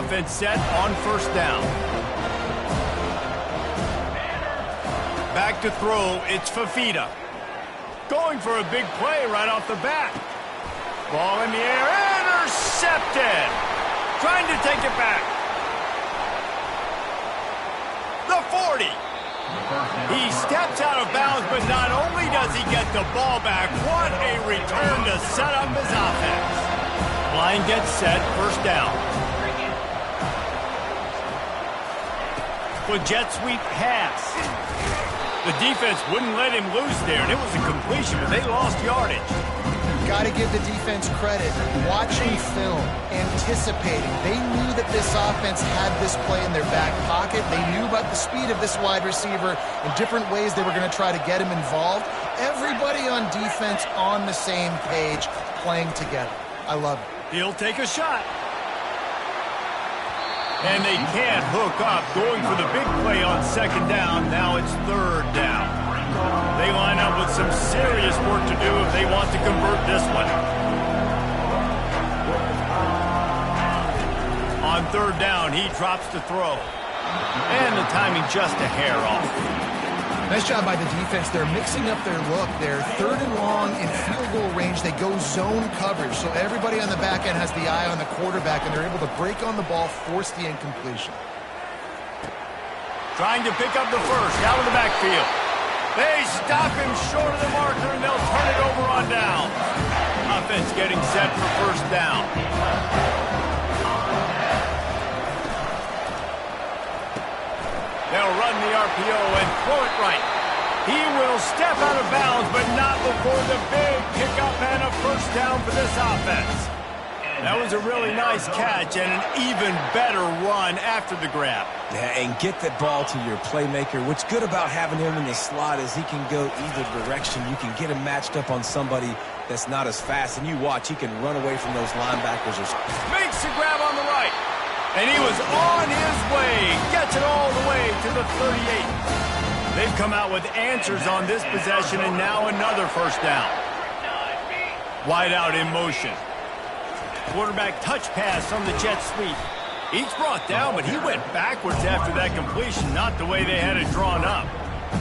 offense set on first down. Back to throw, it's Fafita. Going for a big play right off the bat. Ball in the air, intercepted. Trying to take it back. The 40. He steps out of bounds, but not only does he get the ball back, what a return to set up his offense. Line gets set, first down. The jet sweep pass. The defense wouldn't let him loose there, and it was a completion, but they lost yardage. Got to give the defense credit. Watching film, anticipating. They knew that this offense had this play in their back pocket. They knew about the speed of this wide receiver and different ways they were going to try to get him involved. Everybody on defense on the same page, playing together. I love it. He'll take a shot. And they can't hook up. Going for the big play on second down. Now it's third down. They line up with some serious work to do if they want to convert this one. On third down, he drops to throw. And the timing just a hair off. Nice job by the defense. They're mixing up their look. They're third and long in field goal range. They go zone coverage. So everybody on the back end has the eye on the quarterback, and they're able to break on the ball, force the incompletion. Trying to pick up the first out of the backfield. They stop him short of the marker, and they'll turn it over on down. Offense getting set for first down. They'll run the RPO and throw it right. He will step out of bounds, but not before the big pickup and a first down for this offense. That was a really nice catch and an even better run after the grab. Yeah, and get the ball to your playmaker. What's good about having him in the slot is he can go either direction. You can get him matched up on somebody that's not as fast, and you watch, he can run away from those linebackers. Makes the grab on the right. And he was on his way. Gets it all the way to the 38. They've come out with answers on this possession, and now another first down. Wide out in motion. Quarterback touch pass on the jet sweep. He's brought down, but he went backwards after that completion, not the way they had it drawn up.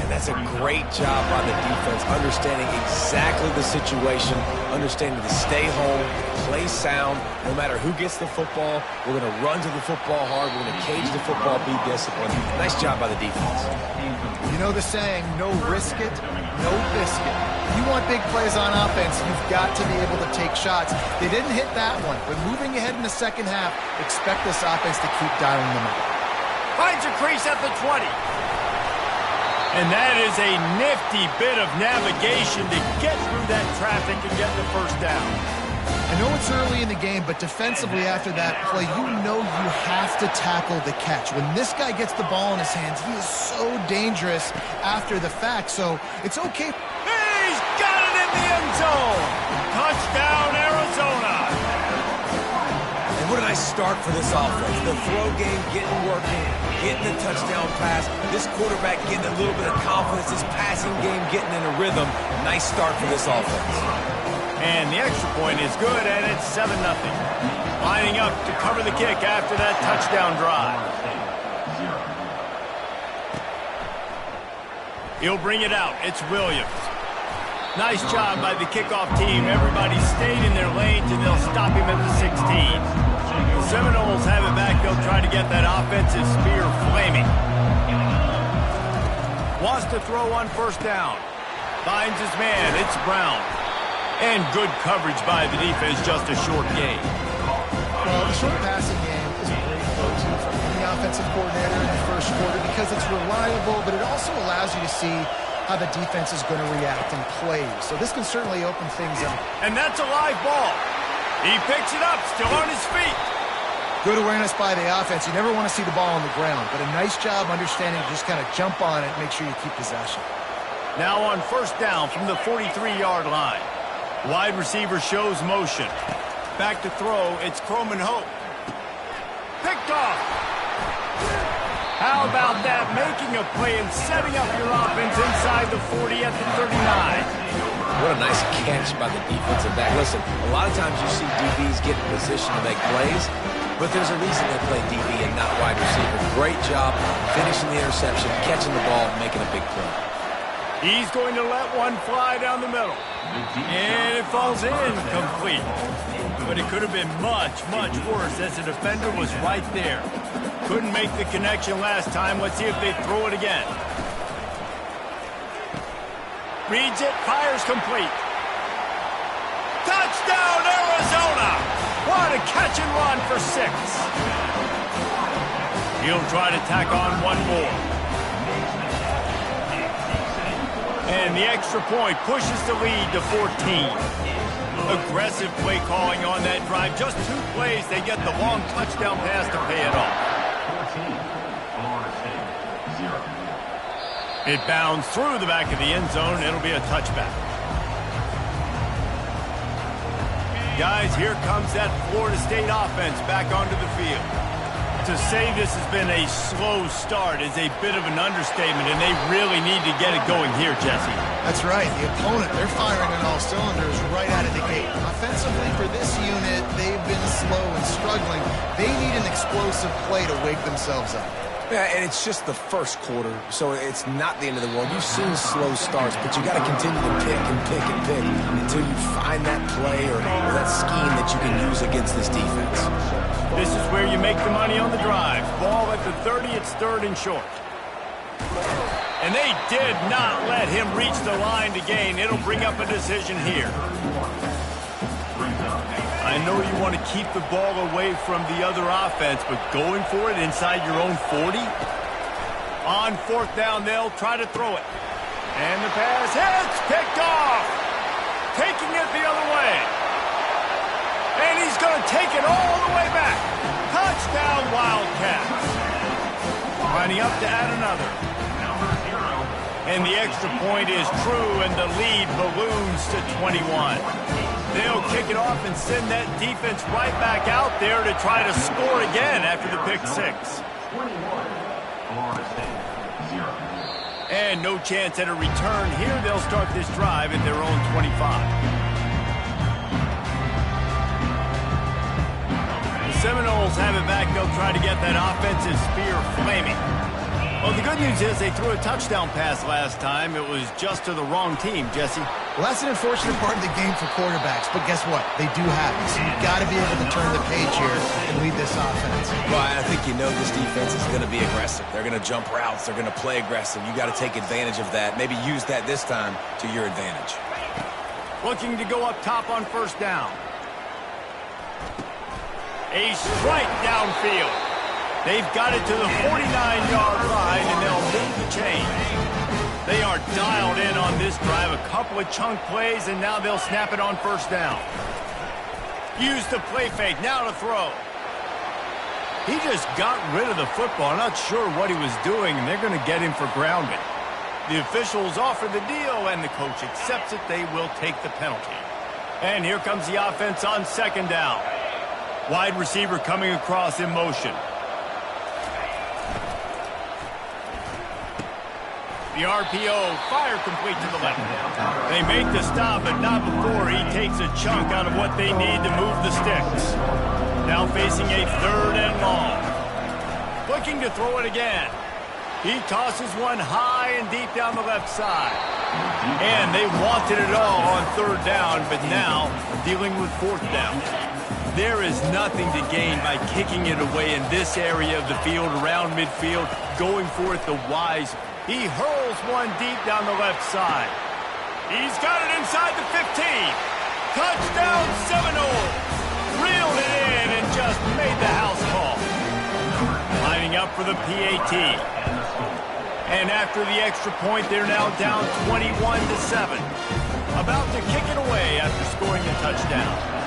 And that's a great job by the defense, understanding exactly the situation, understanding to stay home, play sound. No matter who gets the football, we're going to run to the football hard. We're going to cage the football, be disciplined. Nice job by the defense. You know the saying, no risk it, no biscuit. You want big plays on offense, you've got to be able to take shots. They didn't hit that one, but moving ahead in the second half, expect this offense to keep dialing them up. Finds a crease at the 20. And that is a nifty bit of navigation to get through that traffic and get the first down. I know it's early in the game, but defensively after that play, you know you have to tackle the catch. When this guy gets the ball in his hands, he is so dangerous after the fact, so it's okay. He's got it in the end zone. Touchdown, Arizona. And what a nice start for this offense. The throw game getting working, getting the touchdown pass. This quarterback getting a little bit of confidence. This passing game getting in a rhythm. Nice start for this offense. And the extra point is good, and it's 7-0. Lining up to cover the kick after that touchdown drive. He'll bring it out. It's Williams. Nice job by the kickoff team. Everybody stayed in their lanes, and they'll stop him at the 16. The Seminoles have it back. They'll try to get that offensive spear flaming. Wants to throw on first down. Finds his man. It's Brown. And good coverage by the defense, just a short game. Well, the short passing game is a great go-to for any offensive coordinator in the first quarter because it's reliable, but it also allows you to see how the defense is going to react and play. So this can certainly open things up. And that's a live ball. He picks it up, still on his feet. Good awareness by the offense. You never want to see the ball on the ground, but a nice job understanding to just kind of jump on it and make sure you keep possession. Now on first down from the 43-yard line. Wide receiver shows motion. Back to throw, it's Croman Hope. Picked off. How about that? Making a play and setting up your offense inside the 40 at the 39. What a nice catch by the defensive back. Listen, a lot of times you see DBs get in position to make plays, but there's a reason they play DB and not wide receiver. Great job finishing the interception, catching the ball, and making a big play. He's going to let one fly down the middle. And it falls in complete. But it could have been much, much worse as the defender was right there. Couldn't make the connection last time. Let's see if they throw it again. Reads it, fires complete. Touchdown, Arizona! What a catch and run for 6. He'll try to tack on one more. And the extra point pushes the lead to 14. Aggressive play calling on that drive. Just 2 plays, they get the long touchdown pass to pay it off. It bounds through the back of the end zone. It'll be a touchback. Guys, here comes that Florida State offense back onto the field. To say this has been a slow start is a bit of an understatement, and they really need to get it going here, Jesse. That's right. The opponent, they're firing on all cylinders right out of the gate. Offensively, for this unit, they've been slow and struggling. They need an explosive play to wake themselves up. Yeah, and it's just the first quarter, so it's not the end of the world. You've seen slow starts, but you got to continue to pick and pick and pick until you find that play or that scheme that you can use against this defense. This is where you make the money on the drive. Ball at the 30, it's 3rd and short. And they did not let him reach the line to gain. It'll bring up a decision here. I know you want to keep the ball away from the other offense, but going for it inside your own 40? On 4th down, they'll try to throw it. And the pass hits, picked off. Taking it the other way. And he's going to take it all the way back. Touchdown, Wildcats. Lining up to add another. And the extra point is true, and the lead balloons to 21. They'll kick it off and send that defense right back out there to try to score again after the pick 6. And no chance at a return here. They'll start this drive at their own 25. The Seminoles have it back. They'll try to get that offensive spear flaming. Well, the good news is they threw a touchdown pass last time. It was just to the wrong team, Jesse. Well, that's an unfortunate part of the game for quarterbacks, but guess what? They do have it, so you've got to be able to turn the page here and lead this offense. Well, I think you know this defense is going to be aggressive. They're going to jump routes. They're going to play aggressive. You got to take advantage of that. Maybe use that this time to your advantage. Looking to go up top on 1st down. A strike downfield. They've got it to the 49-yard line, and they'll move the chain. They are dialed in on this drive. A couple of chunk plays, and now they'll snap it on 1st down. Use the play fake. Now to throw. He just got rid of the football. I'm not sure what he was doing, and they're going to get him for grounding. The officials offer the deal, and the coach accepts it. They will take the penalty. And here comes the offense on 2nd down. Wide receiver coming across in motion. The RPO, fire complete to the left. They make the stop, but not before he takes a chunk out of what they need to move the sticks. Now facing a 3rd and long. Looking to throw it again. He tosses one high and deep down the left side. And they wanted it all on 3rd down, but now dealing with 4th down. There is nothing to gain by kicking it away in this area of the field, around midfield, going for it the wise. He hurls one deep down the left side. He's got it inside the 15. Touchdown Seminoles. Reeled it in and just made the house call. Lining up for the PAT. And after the extra point, they're now down 21-7. About to kick it away after scoring the touchdown.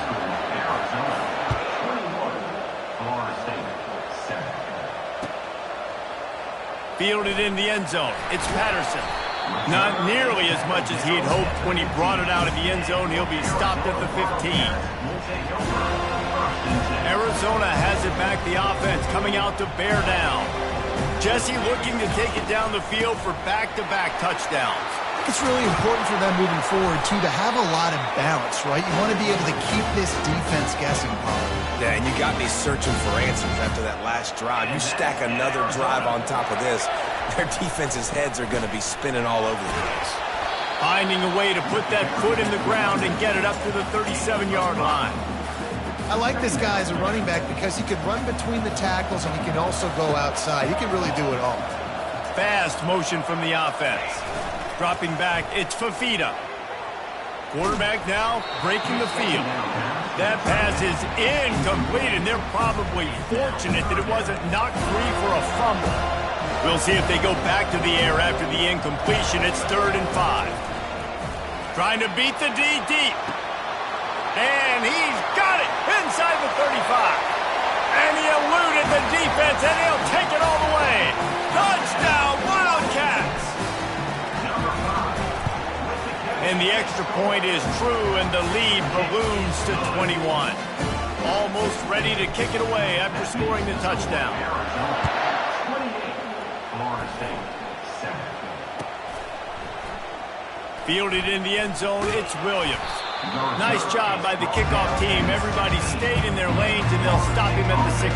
Fielded in the end zone. It's Patterson. Not nearly as much as he had hoped when he brought it out of the end zone. He'll be stopped at the 15. Arizona has it back. The offense coming out to bear down. Jesse looking to take it down the field for back-to-back touchdowns. it's really important for them moving forward, too, to have a lot of balance, right? You want to be able to keep this defense guessing, Pollard. Yeah, and you got me searching for answers after that last drive. You stack another drive on top of this, their defense's heads are going to be spinning all over the place. Finding a way to put that foot in the ground and get it up to the 37-yard line. I like this guy as a running back because he can run between the tackles and he can also go outside. He can really do it all. Fast motion from the offense. Dropping back, it's Fafita. Quarterback now breaking the field. That pass is incomplete, and they're probably fortunate that it wasn't knocked free for a fumble. We'll see if they go back to the air after the incompletion. It's 3rd and 5. Trying to beat the D deep. And he's got it inside the 35. And he eluded the defense, and he'll take it all the way. Touchdown, Wildcats! And the extra point is true, and the lead balloons to 21. Almost ready to kick it away after scoring the touchdown. Fielded in the end zone, it's Williams. Nice job by the kickoff team. Everybody stayed in their lanes, and they'll stop him at the 16.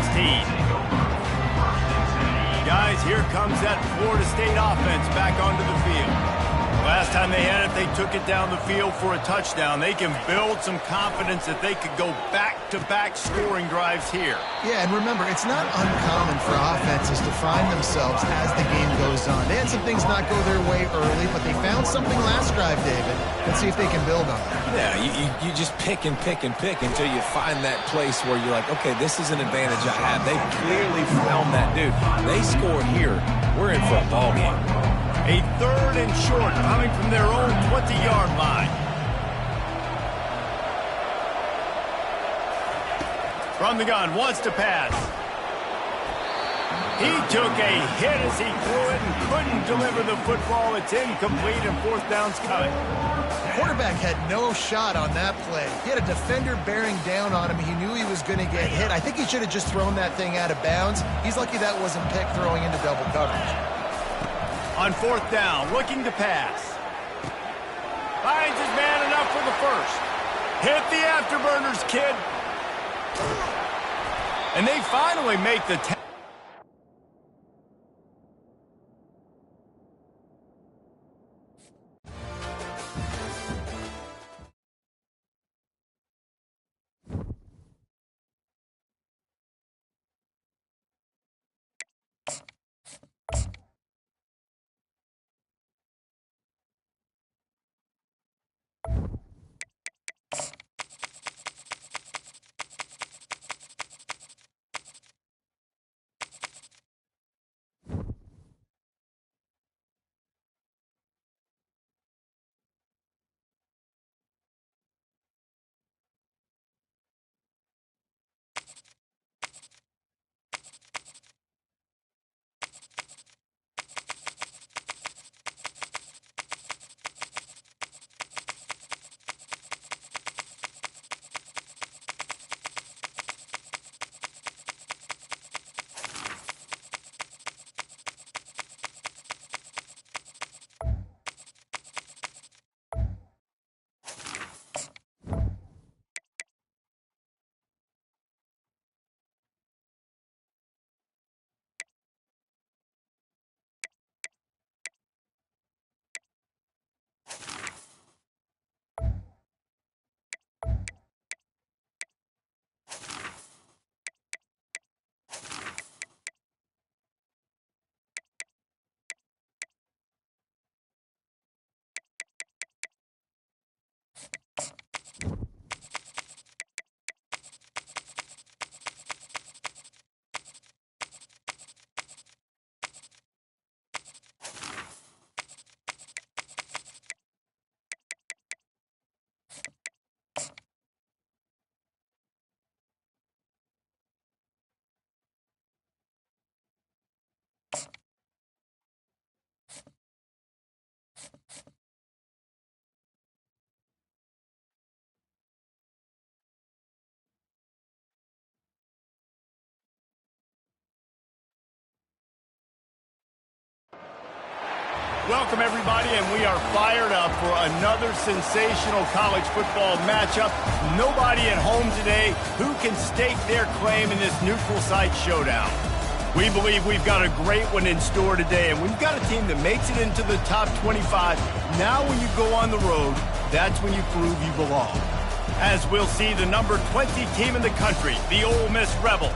Guys, here comes that Florida State offense back onto the field. Last time they had it, they took it down the field for a touchdown. They can build some confidence that they could go back-to-back scoring drives here. Yeah, and remember, it's not uncommon for offenses to find themselves as the game goes on. They had some things not go their way early, but they found something last drive, David. Let's see if they can build on it. Yeah, you just pick and pick and pick until you find that place where you're like, okay, this is an advantage I have. They clearly found that dude. They score here. We're in for a ball game. A 3rd and short coming from their own 20-yard line. From the gun, wants to pass. He took a hit as he threw it and couldn't deliver the football. It's incomplete, and 4th down's coming. Quarterback had no shot on that play. He had a defender bearing down on him. He knew he was going to get hit. I think he should have just thrown that thing out of bounds. He's lucky that wasn't picked throwing into double coverage. On 4th down, looking to pass. Finds his man enough for the first. Hit the afterburners, kid. And they finally make the Welcome, everybody, and we are fired up for another sensational college football matchup. Nobody at home today who can stake their claim in this neutral site showdown. We believe we've got a great one in store today, and we've got a team that makes it into the top 25. Now when you go on the road, that's when you prove you belong. As we'll see the number 20 team in the country, the Ole Miss Rebels,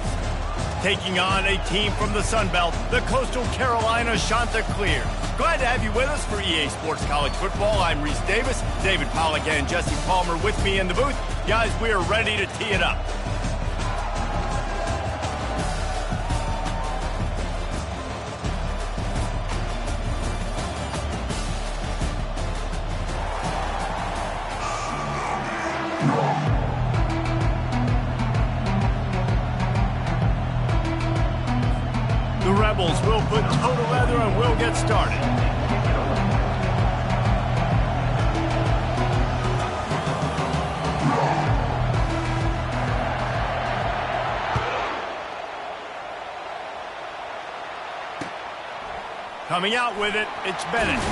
taking on a team from the Sun Belt, the Coastal Carolina Chanticleers. Glad to have you with us for EA Sports College Football. I'm Reese Davis, David Pollack and Jesse Palmer with me in the booth. Guys, we are ready to tee it up. The Rebels will put total leather and we'll get started. Coming out with it, it's Bennett.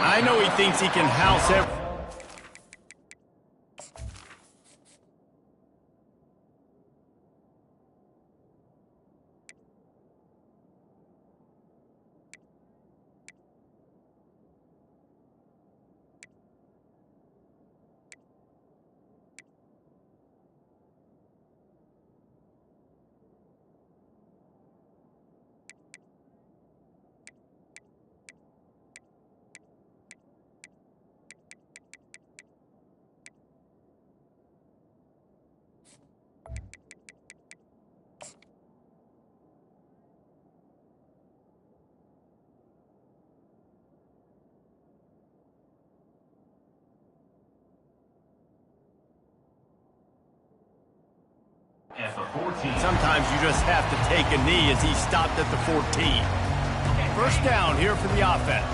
I know he thinks he can house everything. At the 14. Sometimes you just have to take a knee as he stopped at the 14. First down here for the offense.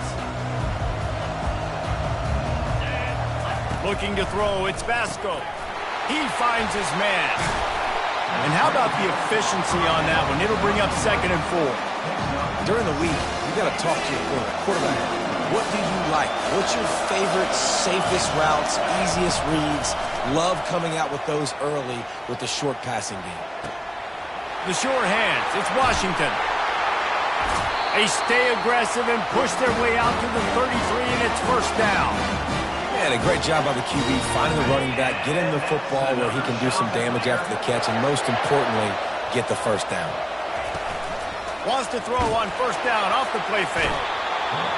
Looking to throw, it's Vasco. He finds his man. And how about the efficiency on that one? It'll bring up 2nd and 4. During the week, you got to talk to your quarterback. What do you like? What's your favorite, safest routes, easiest reads? Love coming out with those early with the short passing game. The sure hands, it's Washington. They stay aggressive and push their way out to the 33, and it's first down. Man, a great job by the QB finding the running back, getting the football where he can do some damage after the catch, and most importantly, get the first down. Wants to throw on first down off the play fake.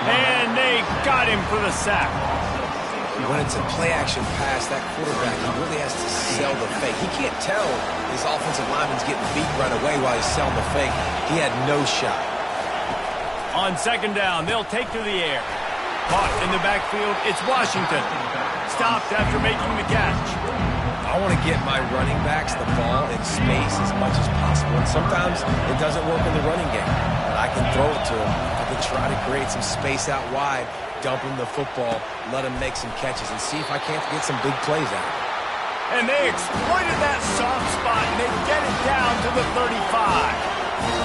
And they got him for the sack. When it's a play-action pass, that quarterback, he really has to sell the fake. He can't tell his offensive lineman's getting beat right away while he's selling the fake. He had no shot. On 2nd down, they'll take to the air. Caught in the backfield, it's Washington. Stopped after making the catch. I want to get my running backs the ball in space as much as possible. And sometimes it doesn't work in the running game. But I can throw it to him. I can try to create some space out wide, dump him the football, let him make some catches, and see if I can't get some big plays out of it. And they exploited that soft spot, and they get it down to the 35.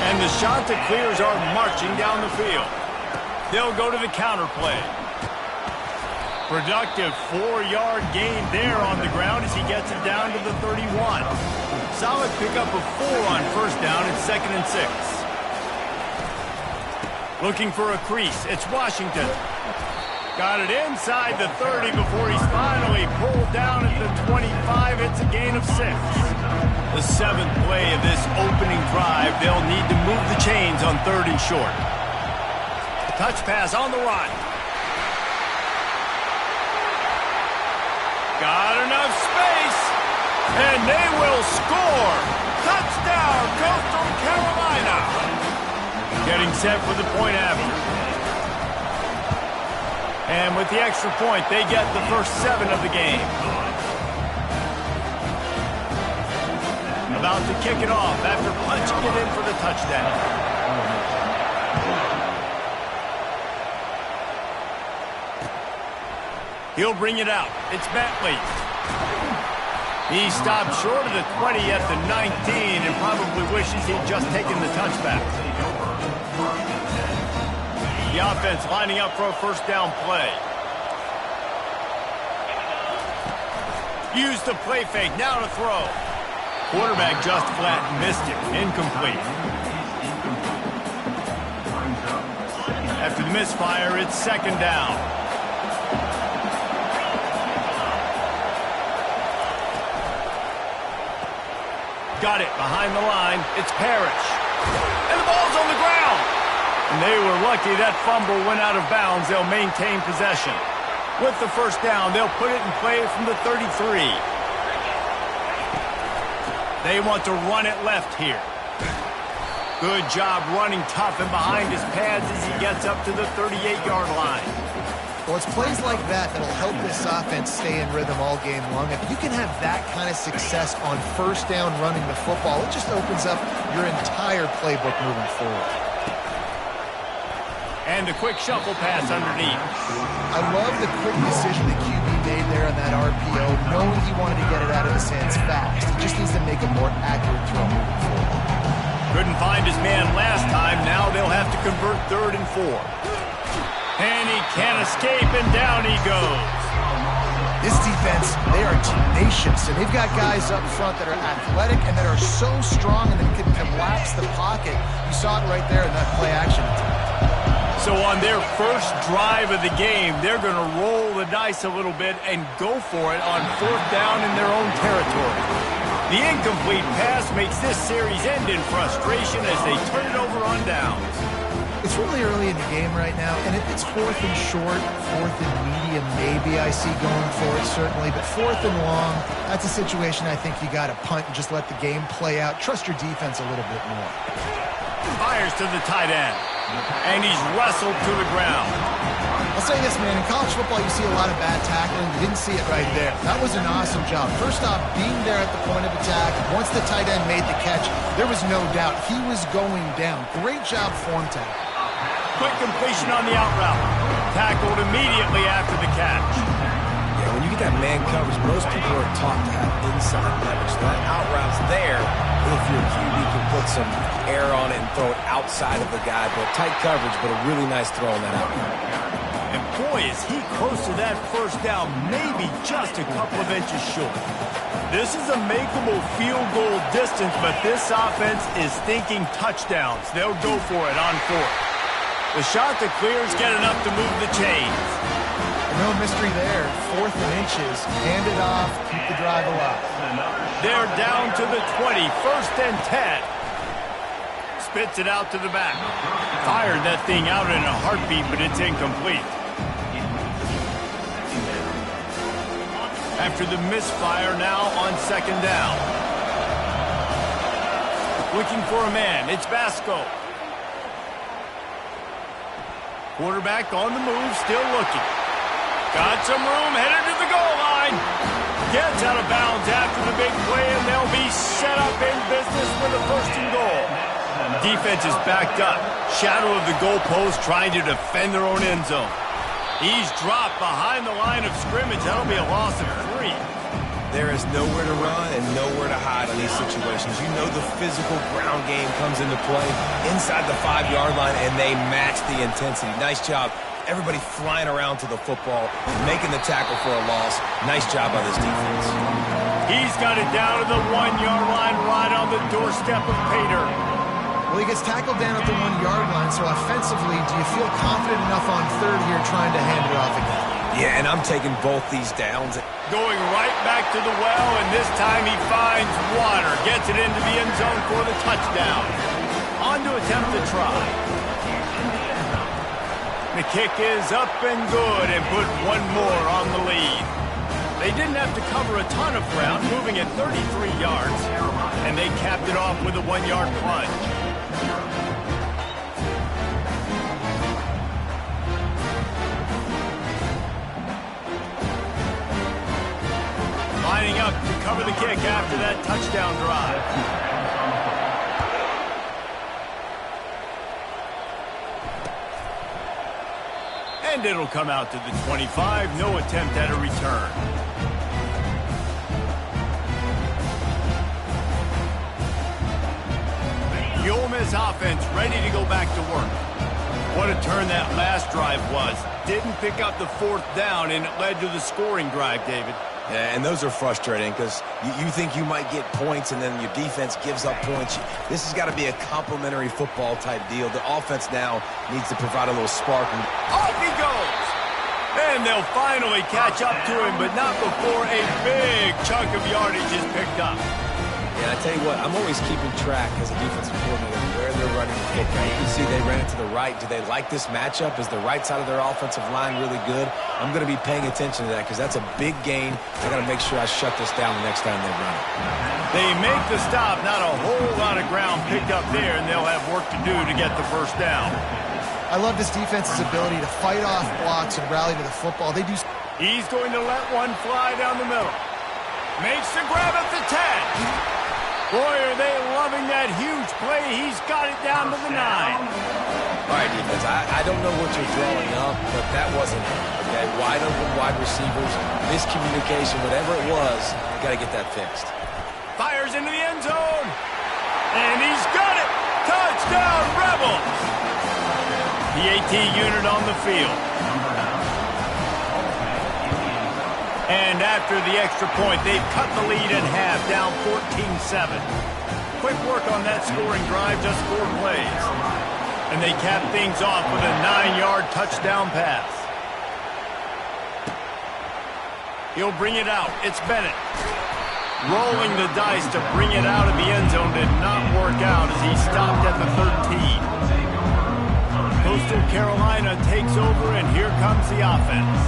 And the Chanticleers are marching down the field. They'll go to the counter play. Productive 4-yard gain there on the ground as he gets it down to the 31. Solid pickup of 4 on first down. It's 2nd and 6. Looking for a crease. It's Washington. Got it inside the 30 before he's finally pulled down at the 25. It's a gain of 6. The 7th play of this opening drive. They'll need to move the chains on 3rd and short. Touch pass on the run. Got enough space, and they will score. Touchdown, Coastal Carolina. Getting set for the point after. And with the extra point, they get the first 7 of the game. About to kick it off after punching it in for the touchdown. He'll bring it out. It's Bentley. He stopped short of the 20 at the 19 and probably wishes he'd just taken the touchback. The offense lining up for a first down play. Use the play fake, now to throw. Quarterback just flat missed it, incomplete. After the misfire, it's second down. Got it behind the line. It's Parrish. And the ball's on the ground. And they were lucky that fumble went out of bounds. They'll maintain possession. With the first down, they'll put it in play from the 33. They want to run it left here. Good job running tough and behind his pads as he gets up to the 38-yard line. Well, it's plays like that that'll help this offense stay in rhythm all game long. If you can have that kind of success on first down running the football, it just opens up your entire playbook moving forward. And a quick shuffle pass underneath. I love the quick decision that QB made there on that RPO, knowing he wanted to get it out of his hands fast. He just needs to make a more accurate throw moving forward. Couldn't find his man last time. Now they'll have to convert 3rd and 4. And he can't escape, and down he goes. This defense, they are tenacious, and they've got guys up front that are athletic and that are so strong and that can collapse the pocket. You saw it right there in that play action attempt. So on their first drive of the game, they're going to roll the dice a little bit and go for it on 4th down in their own territory. The incomplete pass makes this series end in frustration as they turn it over on downs. It's really early in the game right now, and if it's 4th and short, 4th and medium, maybe I see going for it, certainly. But 4th and long, that's a situation I think you got to punt and just let the game play out. Trust your defense a little bit more. Fires to the tight end, and he's wrestled to the ground. I'll say this, man, in college football you see a lot of bad tackling. You didn't see it right there. That was an awesome job. First off, being there at the point of attack. Once the tight end made the catch, there was no doubt he was going down. Great job form tackle. Quick completion on the out route. Tackled immediately after the catch. Yeah, when you get that man coverage, most people are taught to have inside leverage. So that out route's there. If your QB can put some air on it and throw it outside of the guy, but tight coverage, but a really nice throw on that out route. And boy, is he close to that first down, maybe just a couple of inches short. This is a makeable field goal distance, but this offense is thinking touchdowns. They'll go for it on 4th. The shot that clears get enough to move the chains. No mystery there. 4th and inches. Hand it off. Keep the drive alive. They're down to the 20. 1st and 10. Spits it out to the back. Fired that thing out in a heartbeat, but it's incomplete. After the misfire, now on 2nd down. Looking for a man. It's Basco. Quarterback on the move, still looking. Got some room, headed to the goal line. Gets out of bounds after the big play, and they'll be set up in business with a 1st and goal. Defense is backed up. Shadow of the goalpost trying to defend their own end zone. He's dropped behind the line of scrimmage. That'll be a loss of 3. There is nowhere to run and nowhere to hide in these situations. You know the physical ground game comes into play inside the 5-yard line, and they match the intensity. Nice job. Everybody flying around to the football, making the tackle for a loss. Nice job by this defense. He's got it down to the 1-yard line right on the doorstep of Pater. Well, he gets tackled down at the 1-yard line, so offensively, do you feel confident enough on 3rd here trying to hand it off again? Yeah, and I'm taking both these downs. Going right back to the well, and this time he finds water. Gets it into the end zone for the touchdown. On to attempt to try. The kick is up and good, and put one more on the lead. They didn't have to cover a ton of ground, moving at 33 yards, and they capped it off with a 1-yard plunge. Lining up to cover the kick after that touchdown drive. And it'll come out to the 25. No attempt at a return. The Ole Miss offense ready to go back to work. What a turn that last drive was. Didn't pick up the fourth down, and it led to the scoring drive, David. Yeah, and those are frustrating because you think you might get points and then your defense gives up points. This has got to be a complimentary football type deal. The offense now needs to provide a little spark. And off he goes! And they'll finally catch up to him, but not before a big chunk of yardage is picked up. Yeah, I tell you what, I'm always keeping track as a defensive coordinator where they're running the football. You can see they ran it to the right. Do they like this matchup? Is the right side of their offensive line really good? I'm going to be paying attention to that because that's a big gain. I got to make sure I shut this down the next time they run it. They make the stop. Not a whole lot of ground picked up there, and they'll have work to do to get the first down. I love this defense's ability to fight off blocks and rally to the football. They do. He's going to let one fly down the middle. Makes the grab at the 10. Boy, are they loving that huge play. He's got it down to the 9. All right, defense, I don't know what you're drawing up, but that wasn't it, okay? Wide open wide receivers, miscommunication, whatever it was, you got to get that fixed. Fires into the end zone. And he's got it. Touchdown, Rebels. The AT unit on the field. And after the extra point, they've cut the lead in half, down 14-7. Quick work on that scoring drive, just 4 plays. And they cap things off with a 9-yard touchdown pass. He'll bring it out. It's Bennett. Rolling the dice to bring it out of the end zone did not work out as he stopped at the 13. Coastal Carolina takes over, and here comes the offense.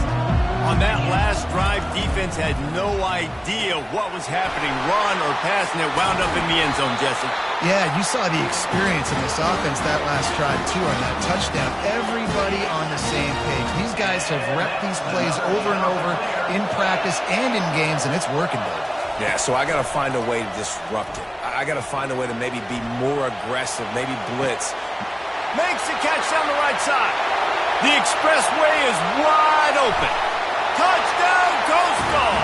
On that last drive, defense had no idea what was happening, run or pass, and it wound up in the end zone, Jesse. Yeah, you saw the experience in this offense that last drive, too, on that touchdown. Everybody on the same page. These guys have repped these plays over and over in practice and in games, and it's working, Dave. Yeah, so I got to find a way to disrupt it. I got to find a way to maybe be more aggressive, maybe blitz. Makes the catch down the right side. The expressway is wide open. Touchdown, Coastal!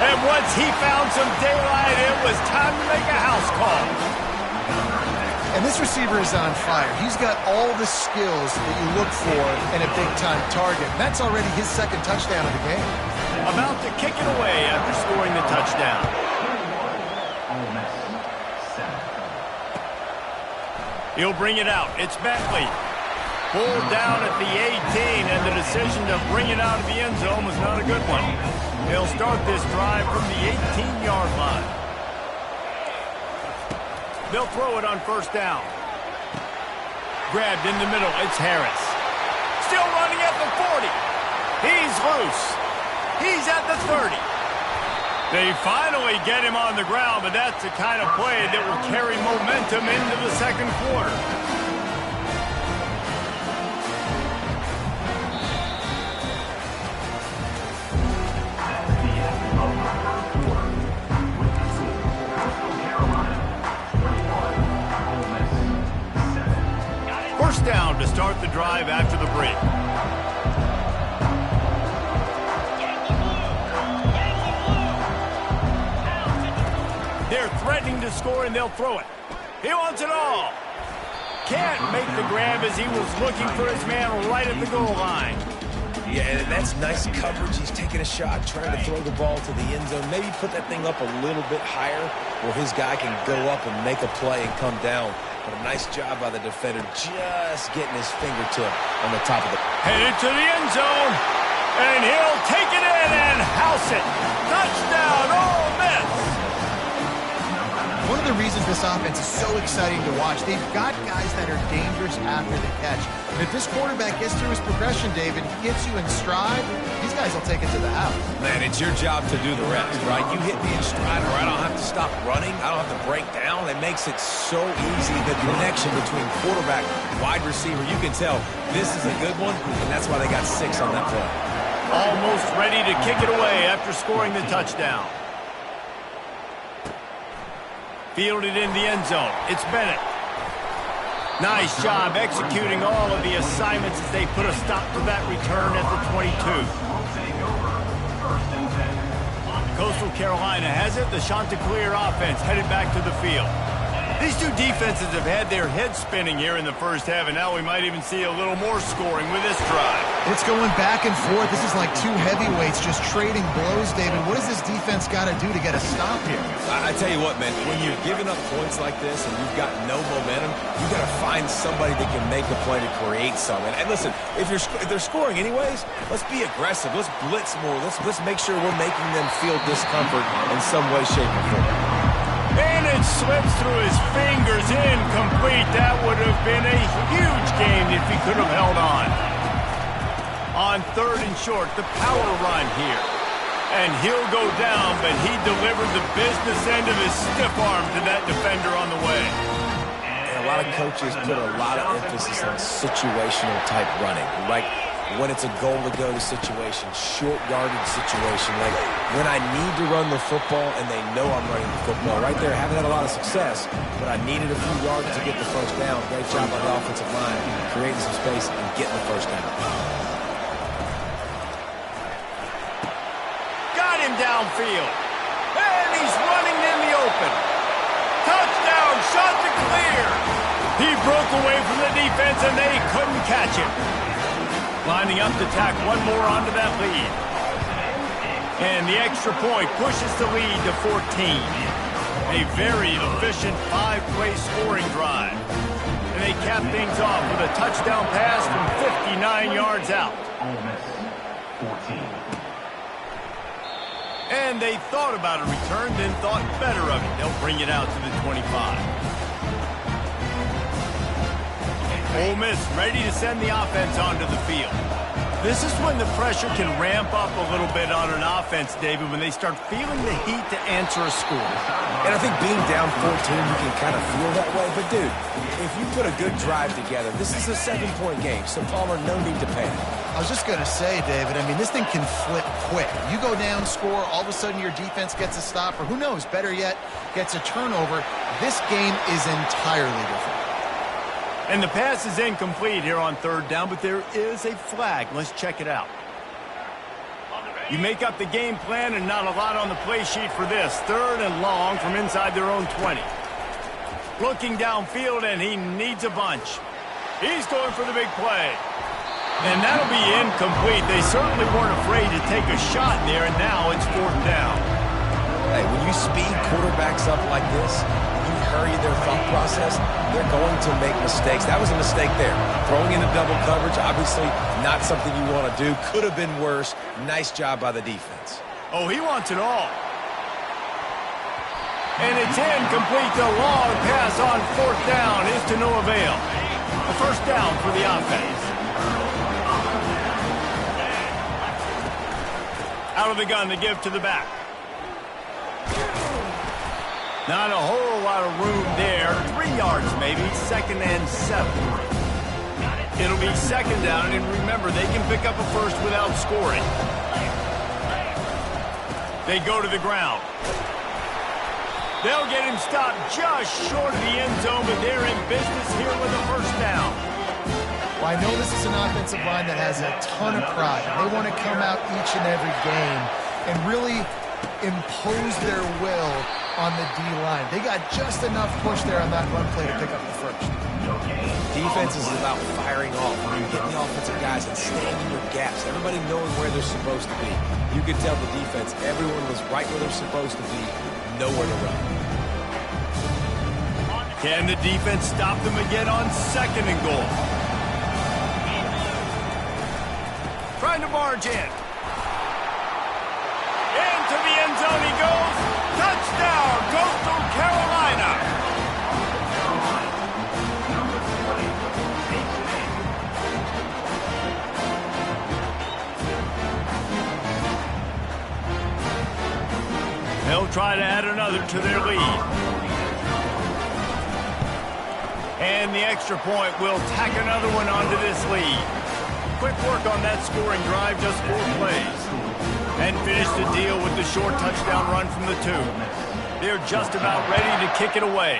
And once he found some daylight, it was time to make a house call. And this receiver is on fire. He's got all the skills that you look for in a big-time target. And that's already his second touchdown of the game. About to kick it away after scoring the touchdown. He'll bring it out. It's Bentley. Pulled down at the 18, and the decision to bring it out of the end zone was not a good one. They'll start this drive from the 18-yard line. They'll throw it on first down. Grabbed in the middle. It's Harris. Still running at the 40. He's loose. He's at the 30. They finally get him on the ground, but that's the kind of play that will carry momentum into the second quarter. First down to start the drive after the break. They're threatening to score, and they'll throw it. He wants it all. Can't make the grab as he was looking for his man right at the goal line. Yeah, and that's nice coverage. He's taking a shot, trying to throw the ball to the end zone. Maybe put that thing up a little bit higher where his guy can go up and make a play and come down. But a nice job by the defender just getting his fingertip on the top of the... Headed to the end zone, and he'll take it in and house it. Touchdown, Ole Miss! One of the reasons this offense is so exciting to watch, they've got guys that are dangerous after the catch. And if this quarterback gets through his progression, David, gets you in stride, these guys will take it to the house. Man, it's your job to do the rest, right? You hit me in stride, or I don't have to stop running. I don't have to break down. It makes it so easy. The connection between quarterback, wide receiver, you can tell this is a good one, and that's why they got 6 on that play. Almost ready to kick it away after scoring the touchdown. Fielded in the end zone. It's Bennett. Nice job executing all of the assignments as they put a stop to that return at the 22. Coastal Carolina has it. The Chanticleer offense headed back to the field. These two defenses have had their heads spinning here in the first half, and now we might even see a little more scoring with this drive. It's going back and forth. This is like two heavyweights just trading blows, David. What does this defense got to do to get a stop here? I tell you what, man, when you're giving up points like this and you've got no momentum, you've got to find somebody that can make a play to create something. And listen, if they're scoring anyways, let's be aggressive. Let's blitz more. Let's make sure we're making them feel discomfort in some way, shape, or form. And it slips through his fingers, incomplete. That would have been a huge game if he could have held on. On 3rd and short, the power run here. And he'll go down, but he delivered the business end of his stiff arm to that defender on the way. And a lot of coaches put a lot of emphasis on situational type running, like when it's a goal to go to situation, short yardage situation, like when I need to run the football and they know I'm running the football. Right there, haven't had a lot of success, but I needed a few yards to get the first down. Great job by the offensive line, creating some space and getting the first down. Got him downfield. And he's running in the open. Touchdown, shot to clear. He broke away from the defense and they couldn't catch him. Lining up to tack one more onto that lead. And the extra point pushes the lead to 14. A very efficient 5-play scoring drive. And they cap things off with a touchdown pass from 59 yards out. And they thought about a return, then thought better of it. They'll bring it out to the 25. Ole Miss ready to send the offense onto the field. This is when the pressure can ramp up a little bit on an offense, David, when they start feeling the heat to answer a score. And I think being down 14, you can kind of feel that way. But, dude, if you put a good drive together, this is a 7-point game, so, Palmer, no need to panic. I was just going to say, David, I mean, this thing can flip quick. You go down, score, all of a sudden your defense gets a stop, or who knows, better yet, gets a turnover. This game is entirely different. And the pass is incomplete here on 3rd down, but there is a flag. Let's check it out. You make up the game plan and not a lot on the play sheet for this. 3rd and long from inside their own 20. Looking downfield, and he needs a bunch. He's going for the big play. And that'll be incomplete. They certainly weren't afraid to take a shot there, and now it's 4th down. Hey, when you speed quarterbacks up like this, you hurry their thought process, they're going to make mistakes. That was a mistake there. Throwing into double coverage, obviously not something you want to do. Could have been worse. Nice job by the defense. Oh, he wants it all. And it's incomplete. The long pass on 4th down is to no avail. A first down for the offense. Out of the gun to give to the back. Not a whole lot of room there. 3 yards maybe. 2nd and 7. It'll be 2nd down, and remember, they can pick up a first without scoring. They go to the ground. They'll get him stopped just short of the end zone, but they're in business here with a first down. Well, I know this is an offensive line that has a ton of pride. They want to come out each and every game and really impose their will on the D-line. They got just enough push there on that run play to pick up the first. Defense is about firing off. When you get the offensive guys and staying in your gaps, everybody knowing where they're supposed to be. You could tell the defense, everyone was right where they're supposed to be, nowhere to run. Can the defense stop them again on 2nd and goal? Trying to barge in. Into the end zone he goes. Touchdown, Coastal Carolina. They'll try to add another to their lead. And the extra point will tack another one onto this lead. Quick work on that scoring drive, just 4 plays. And finish the deal with the short touchdown run from the 2. They're just about ready to kick it away.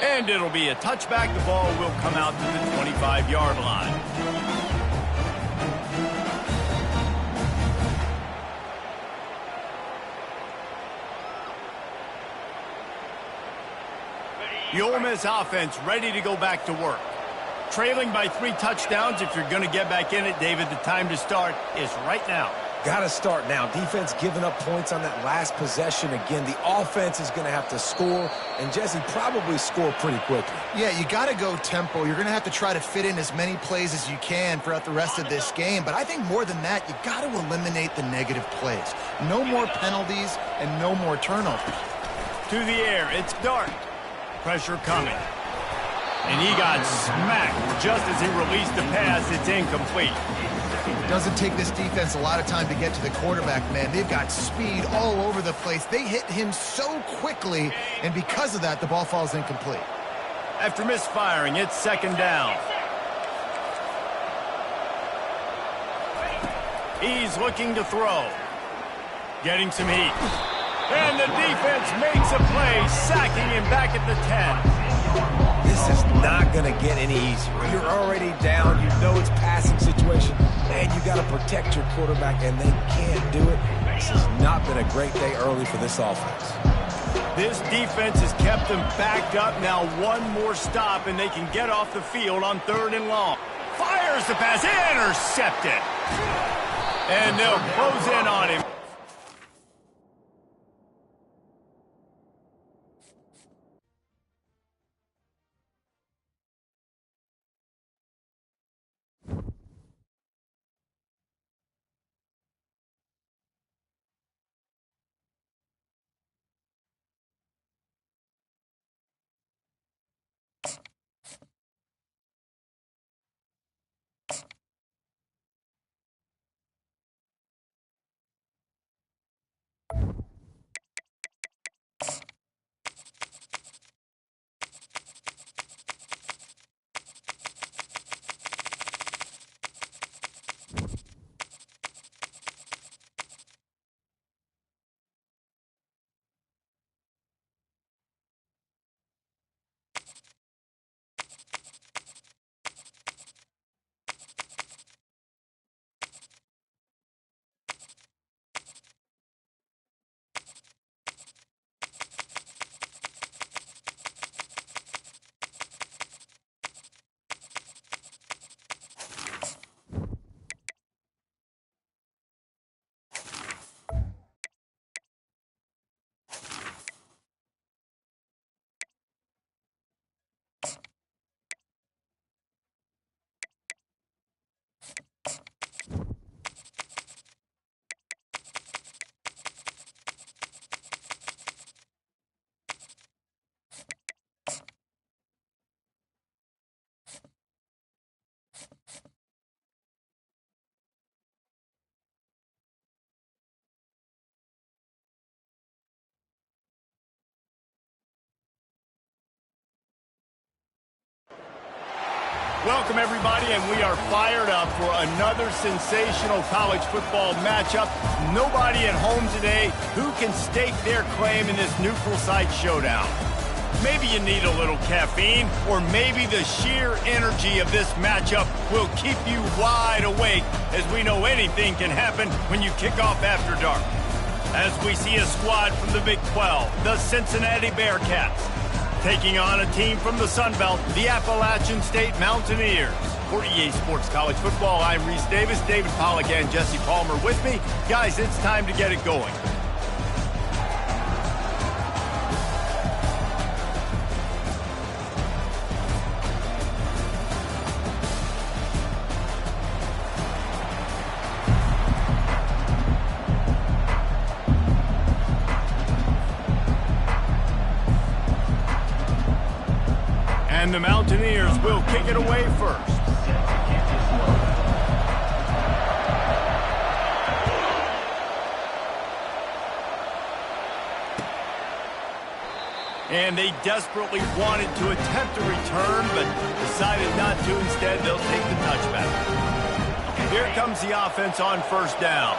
And it'll be a touchback. The ball will come out to the 25-yard line. The Ole Miss offense ready to go back to work. Trailing by 3 touchdowns. If you're going to get back in it, David, the time to start is right now. Got to start now. Defense giving up points on that last possession. Again, the offense is going to have to score, and Jesse probably score pretty quickly. Yeah, you got to go tempo. You're going to have to try to fit in as many plays as you can throughout the rest of this game. But I think more than that, you got to eliminate the negative plays. No more penalties and no more turnovers. To the air, it's Dart. Pressure coming. And he got smacked just as he released the pass. It's incomplete. It doesn't take this defense a lot of time to get to the quarterback, man. They've got speed all over the place. They hit him so quickly, and because of that, the ball falls incomplete. After misfiring, it's 2nd down. He's looking to throw. Getting some heat. And the defense makes a play, sacking him back at the 10. This is not going to get any easier. You're already down. You know it's passing situation, and you got to protect your quarterback, and they can't do it. This has not been a great day early for this offense. This defense has kept them backed up. Now one more stop, and they can get off the field on 3rd and long. Fires the pass, intercepted. And they'll close in on him. Welcome, everybody, and we are fired up for another sensational college football matchup. Nobody at home today who can stake their claim in this neutral site showdown. Maybe you need a little caffeine, or maybe the sheer energy of this matchup will keep you wide awake, as we know anything can happen when you kick off after dark. As we see a squad from the Big 12, the Cincinnati Bearcats, taking on a team from the Sun Belt, the Appalachian State Mountaineers. For EA Sports College Football, I'm Reese Davis, David Pollack, and Jesse Palmer with me. Guys, it's time to get it going. And the Mountaineers will kick it away first. And they desperately wanted to attempt a return, but decided not to. Instead, they'll take the touchback. Here comes the offense on first down.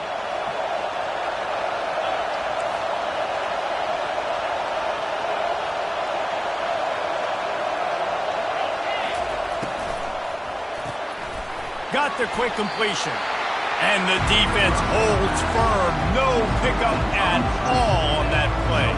Got the quick completion. And the defense holds firm. No pickup at all on that play.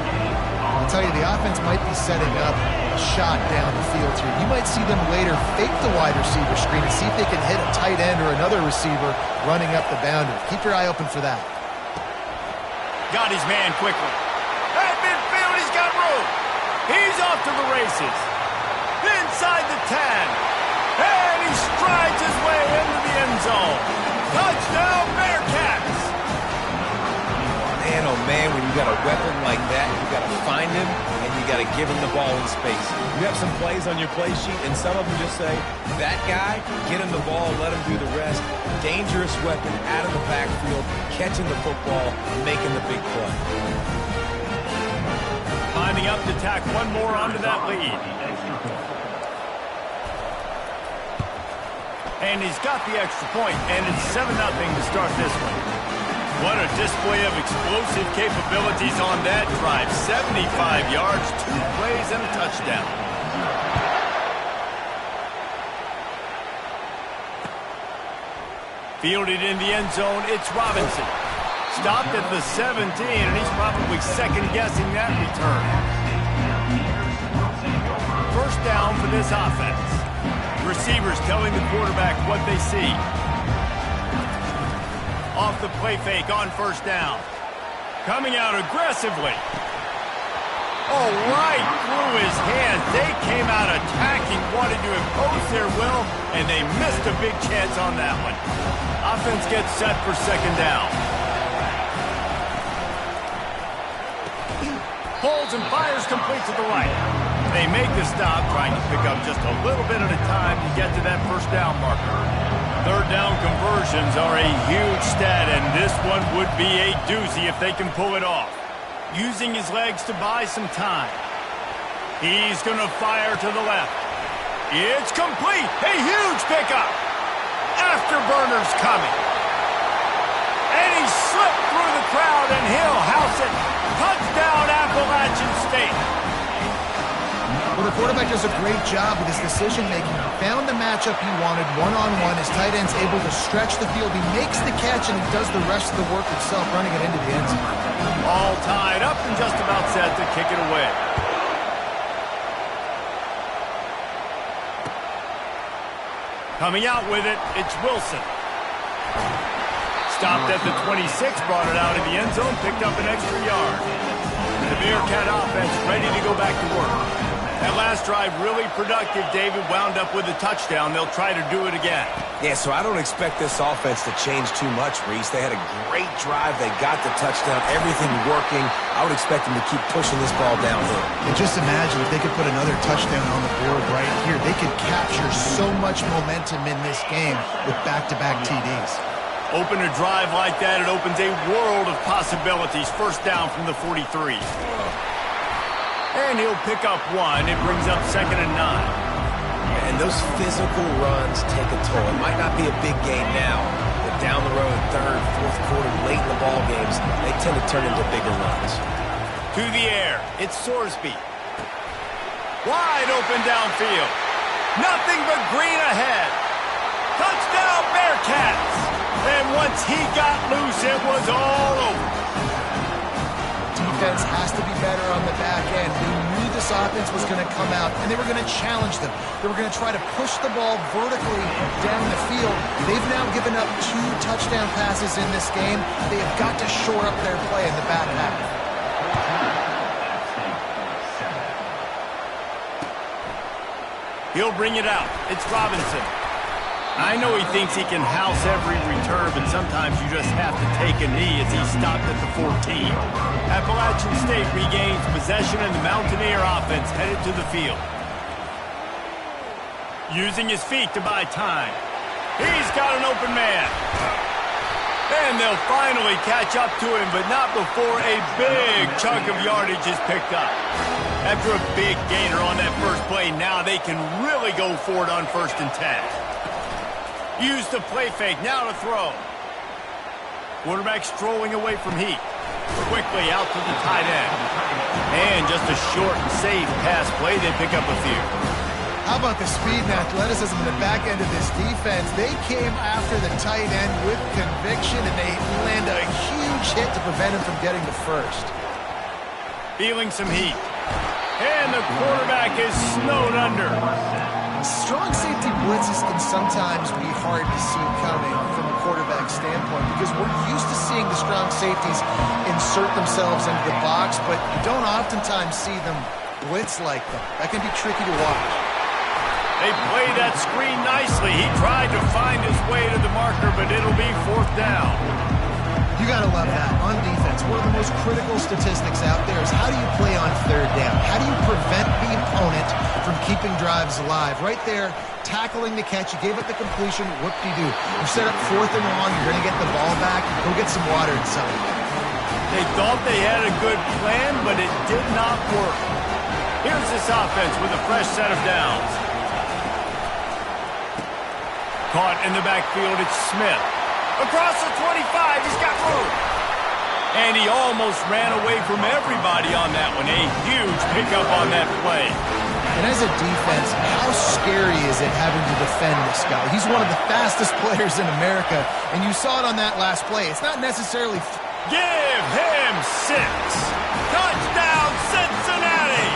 I'll tell you, the offense might be setting up a shot down the field here. You might see them later fake the wide receiver screen and see if they can hit a tight end or another receiver running up the boundary. Keep your eye open for that. Got his man quickly. At midfield, he's got room. He's off to the races. Inside the 10. And he strides his way into the end zone. Touchdown, Bearcats! Man, oh man, when you got a weapon like that, you got to find him and you got to give him the ball in space. You have some plays on your play sheet, and some of them just say, that guy, get him the ball, let him do the rest. Dangerous weapon out of the backfield, catching the football, making the big play. Lining up to tack one more onto that lead. And he's got the extra point, and it's 7-0 to start this one. What a display of explosive capabilities on that drive. 75 yards, 2 plays, and a touchdown. Fielded in the end zone, it's Robinson. Stopped at the 17, and he's probably second-guessing that return. First down for this offense. Receivers telling the quarterback what they see. Off the play fake on first down. Coming out aggressively. Oh, right through his hands. They came out attacking, wanted to impose their will, and they missed a big chance on that one. Offense gets set for second down. Holds and fires complete to the right. They make the stop, trying to pick up just a little bit at a time to get to that first down marker. Third down conversions are a huge stat, and this one would be a doozy if they can pull it off. Using his legs to buy some time. He's going to fire to the left. It's complete. A huge pickup. Afterburner's coming. And he slipped through the crowd, and he'll house it. Touchdown, Appalachian State. Well, the quarterback does a great job with his decision-making. He found the matchup he wanted one-on-one. His tight end's able to stretch the field. He makes the catch, and he does the rest of the work himself, running it into the end zone. All tied up and just about set to kick it away. Coming out with it, it's Wilson. Stopped at the 26, brought it out of the end zone, picked up an extra yard. The Bearcat offense ready to go back to work. That last drive really productive. David wound up with a touchdown. They'll try to do it again. Yeah, so I don't expect this offense to change too much, Reese. They had a great drive. They got the touchdown. Everything working. I would expect them to keep pushing this ball downhill. And just imagine if they could put another touchdown on the board right here. They could capture so much momentum in this game with back-to-back TDs. Open a drive like that, it opens a world of possibilities. First down from the 43. And he'll pick up one. It brings up 2nd and 9. And those physical runs take a toll. It might not be a big game now, but down the road, 3rd, 4th quarter, late in the ball games, they tend to turn into bigger runs. To the air, it's Sorsby. Wide open downfield. Nothing but green ahead. Touchdown, Bearcats! And once he got loose, it was all over. Defense has to be better on the back end. They knew this offense was going to come out, and they were going to challenge them. They were going to try to push the ball vertically down the field. They've now given up 2 touchdown passes in this game. They have got to shore up their play in the back half. He'll bring it out. It's Robinson. I know he thinks he can house every return, but sometimes you just have to take a knee as he stopped at the 14. Appalachian State regains possession, and the Mountaineer offense headed to the field. Using his feet to buy time. He's got an open man. And they'll finally catch up to him, but not before a big chunk of yardage is picked up. After a big gainer on that first play, now they can really go for it on 1st and 10. Use the play fake, now to throw. Quarterback strolling away from heat. Quickly out to the tight end. And just a short and safe pass play, they pick up a few. How about the speed and athleticism in the back end of this defense? They came after the tight end with conviction, and they land a huge hit to prevent him from getting the first. Feeling some heat. And the quarterback is snowed under. Strong safety blitzes can sometimes be hard to see coming from a quarterback standpoint because we're used to seeing the strong safeties insert themselves into the box, but you don't oftentimes see them blitz like that. That can be tricky to watch. They played that screen nicely. He tried to find his way to the marker, but it'll be 4th down. You got to love that. On defense, one of the most critical statistics out there is how do you play on 3rd down? How do you prevent the opponent from keeping drives alive? Right there, tackling the catch. You gave up the completion. Whoop-de-doo. You set up 4th and long. You're going to get the ball back. Go get some water and celebrate. They thought they had a good plan, but it did not work. Here's this offense with a fresh set of downs. Caught in the backfield, it's Smith. Across the 25, he's got room. And he almost ran away from everybody on that one. A huge pickup on that play. And as a defense, how scary is it having to defend this guy? He's one of the fastest players in America, and you saw it on that last play. It's not necessarily... Give him 6. Touchdown, Cincinnati!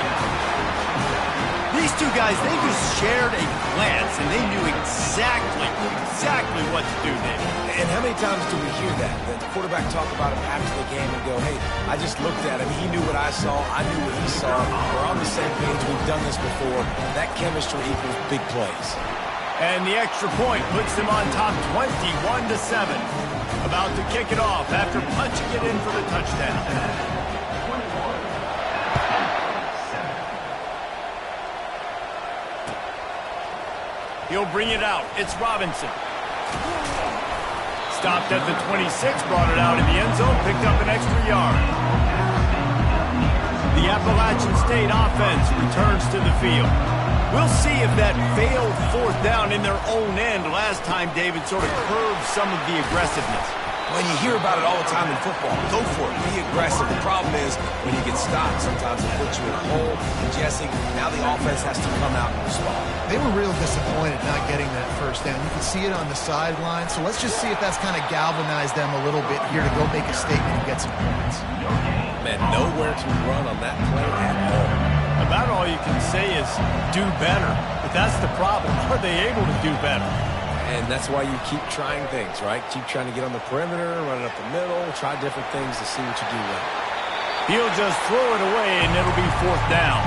These two guys, they just shared a glance, and they knew exactly what to do, David. And how many times do we hear that? The quarterback talk about him after the game and go, hey, I just looked at him. He knew what I saw. I knew what he saw. We're on the same page. We've done this before. That chemistry equals big plays. And the extra point puts them on top 21-7. About to kick it off after punching it in for the touchdown. He'll bring it out. It's Robinson. Stopped at the 26, brought it out in the end zone, picked up an extra yard. The Appalachian State offense returns to the field. We'll see if that failed 4th down in their own end last time David sort of curved some of the aggressiveness. When you hear about it all the time in football, go for it. Be aggressive. The problem is when you get stopped, sometimes it puts you in a hole. And Jesse, now the offense has to come out and respond. They were real disappointed not getting that 1st down. You can see it on the sideline. So let's just see if that's kind of galvanized them a little bit here to go make a statement and get some points. Man, nowhere to run on that play at all. About all you can say is do better. But that's the problem. Are they able to do better? And that's why you keep trying things, right? Keep trying to get on the perimeter, run it up the middle, try different things to see what you do well. He'll just throw it away, and it'll be 4th down.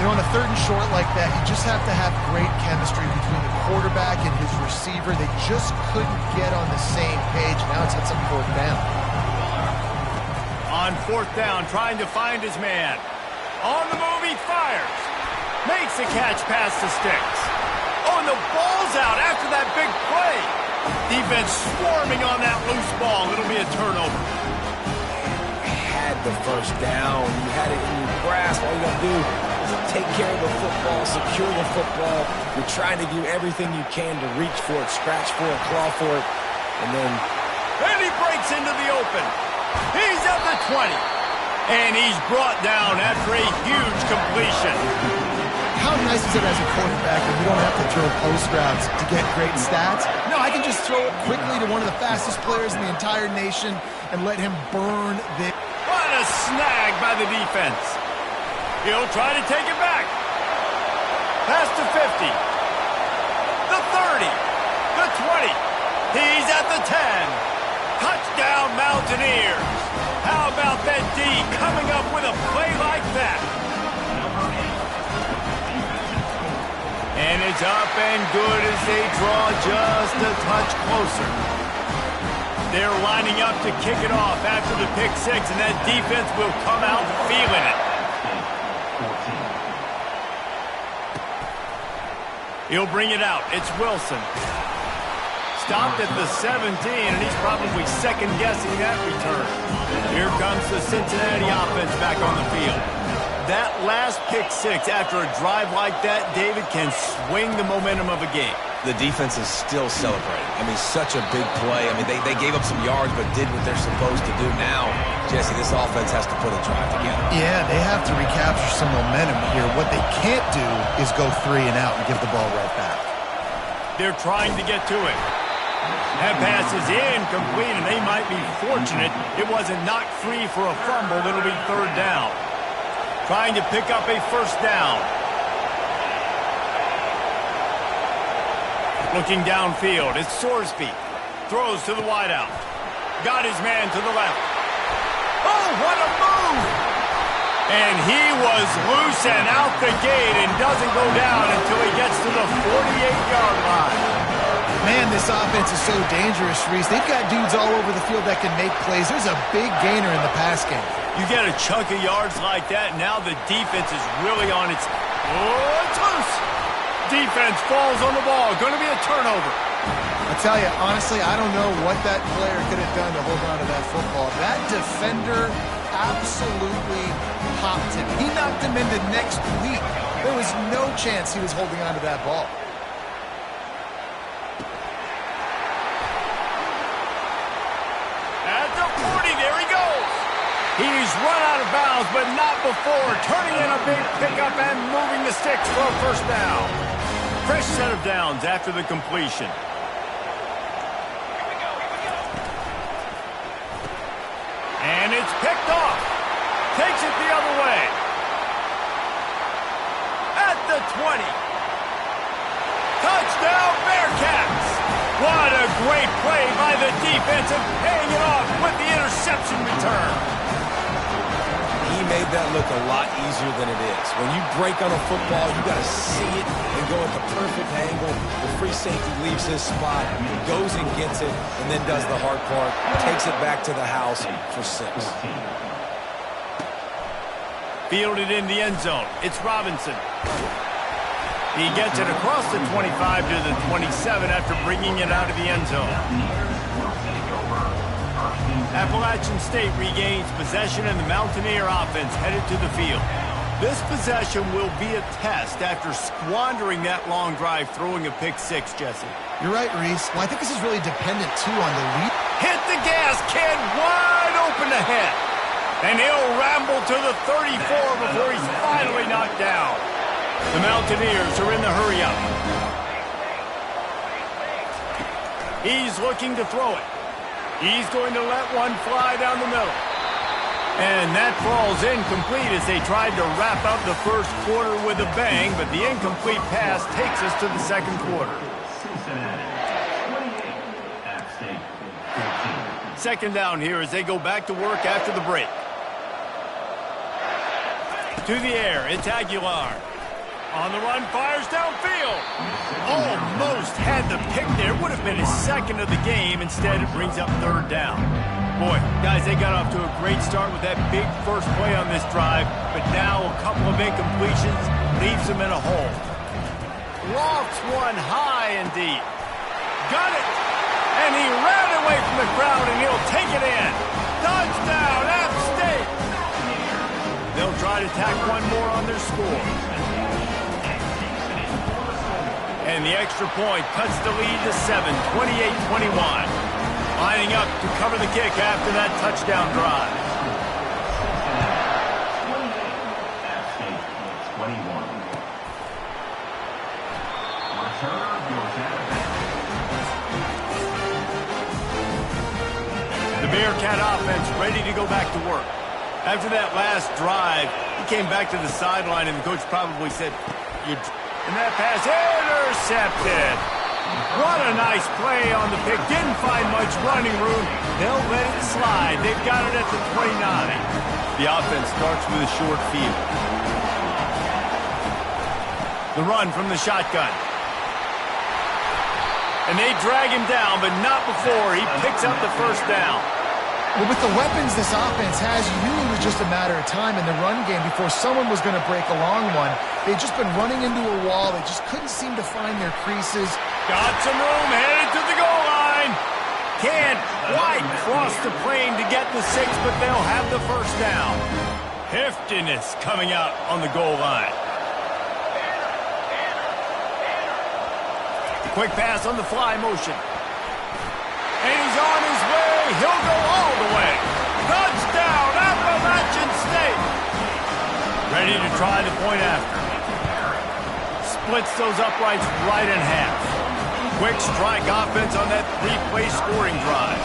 You know, on a 3rd and short like that, you just have to have great chemistry between the quarterback and his receiver. They just couldn't get on the same page. Now it's up 4th down. On 4th down, trying to find his man. On the move, he fires. Makes a catch past the sticks. Oh, and the ball's out after that big play. Defense swarming on that loose ball. It'll be a turnover. You had the 1st down. You had it in your grasp. All you got to do is take care of the football, secure the football. You're trying to do everything you can to reach for it, scratch for it, claw for it, and then... And he breaks into the open. He's at the 20. And he's brought down after a huge completion. How nice is it as a quarterback when you don't have to throw post routes to get great stats? No, I can just throw it quickly to one of the fastest players in the entire nation and let him burn the... What a snag by the defense. He'll try to take it back. Pass to 50. The 30. The 20. He's at the 10. Touchdown, Mountaineers. How about that D coming up with a play like that? And it's up and good as they draw just a touch closer. They're lining up to kick it off after the pick 6, and that defense will come out feeling it. He'll bring it out. It's Wilson. Stopped at the 17, and he's probably second-guessing that return. Here comes the Cincinnati offense back on the field. That last pick 6 after a drive like that, David, can swing the momentum of a game. The defense is still celebrating. I mean, such a big play. I mean, they gave up some yards but did what they're supposed to do. Now, Jesse, this offense has to put a drive together. Yeah, they have to recapture some momentum here. What they can't do is go 3 and out and give the ball right back. They're trying to get to it. That pass is incomplete, and they might be fortunate it wasn't knocked free for a fumble. It'll be 3rd down. trying to pick up a first down. Looking downfield, it's Sorsby. Throws to the wideout. Got his man to the left. Oh, what a move! And he was loose and out the gate and doesn't go down until he gets to the 48-yard line. Man, this offense is so dangerous, Reese. They've got dudes all over the field that can make plays. There's a big gainer in the pass game. You get a chunk of yards like that, now the defense is really on its... Oh, it's loose! Defense falls on the ball. Going to be a turnover. I tell you, honestly, I don't know what that player could have done to hold on to that football. That defender absolutely popped him. He knocked him into next week. There was no chance he was holding on to that ball. At the 40, there he goes. He's run out of bounds, but not before turning in a big pickup and moving the sticks for a first down. Fresh set of downs after the completion. And it's picked off. Takes it the other way. At the 20. Touchdown, Bearcats. What a great play by the defense and paying it off with the interception return. He made that look a lot easier than it is. When you break on a football, you got to see it and go at the perfect angle. The free safety leaves his spot, goes and gets it, and then does the hard part, takes it back to the house for 6. Fielded in the end zone. It's Robinson. He gets it across the 25 to the 27 after bringing it out of the end zone. Appalachian State regains possession and the Mountaineer offense headed to the field. This possession will be a test after squandering that long drive throwing a pick 6, Jesse. You're right, Reese. Well, I think this is really dependent, too, on the lead. Hit the gas, kid, wide open ahead. And he'll ramble to the 34 before he's finally knocked down. The Mountaineers are in the hurry-up. He's looking to throw it. He's going to let one fly down the middle. And that falls incomplete as they tried to wrap up the first quarter with a bang, but the incomplete pass takes us to the second quarter. Second down here as they go back to work after the break. To the air, it's Aguilar. On the run, fires downfield. Almost had the pick there. Would have been his second of the game. Instead, it brings up third down. Boy, guys, they got off to a great start with that big first play on this drive. But now a couple of incompletions leaves them in a hole. Lofts one high and deep. Got it. And he ran away from the crowd, and he'll take it in. Touchdown, App State. They'll try to tack one more on their score. And the extra point cuts the lead to 7, 28-21. Lining up to cover the kick after that touchdown drive. The Bearcat offense ready to go back to work. After that last drive, he came back to the sideline, and the coach probably said, and that pass intercepted. What a nice play on the pick. Didn't find much running room. They'll let it slide. They've got it at the 29. The offense starts with a short field. The run from the shotgun. And they drag him down, but not before he picks up the first down. Well, with the weapons this offense has, you knew it was just a matter of time in the run game before someone was going to break a long one. They'd just been running into a wall. They just couldn't seem to find their creases. Got some room, headed to the goal line. Can't quite cross the plane to get the 6, but they'll have the first down. Heftiness coming out on the goal line. Quick pass on the fly motion. And he's on his way. He'll go all the way. Touchdown, Appalachian State. Ready to try the point after. Splits those uprights right in half. Quick strike offense on that 3-play scoring drive.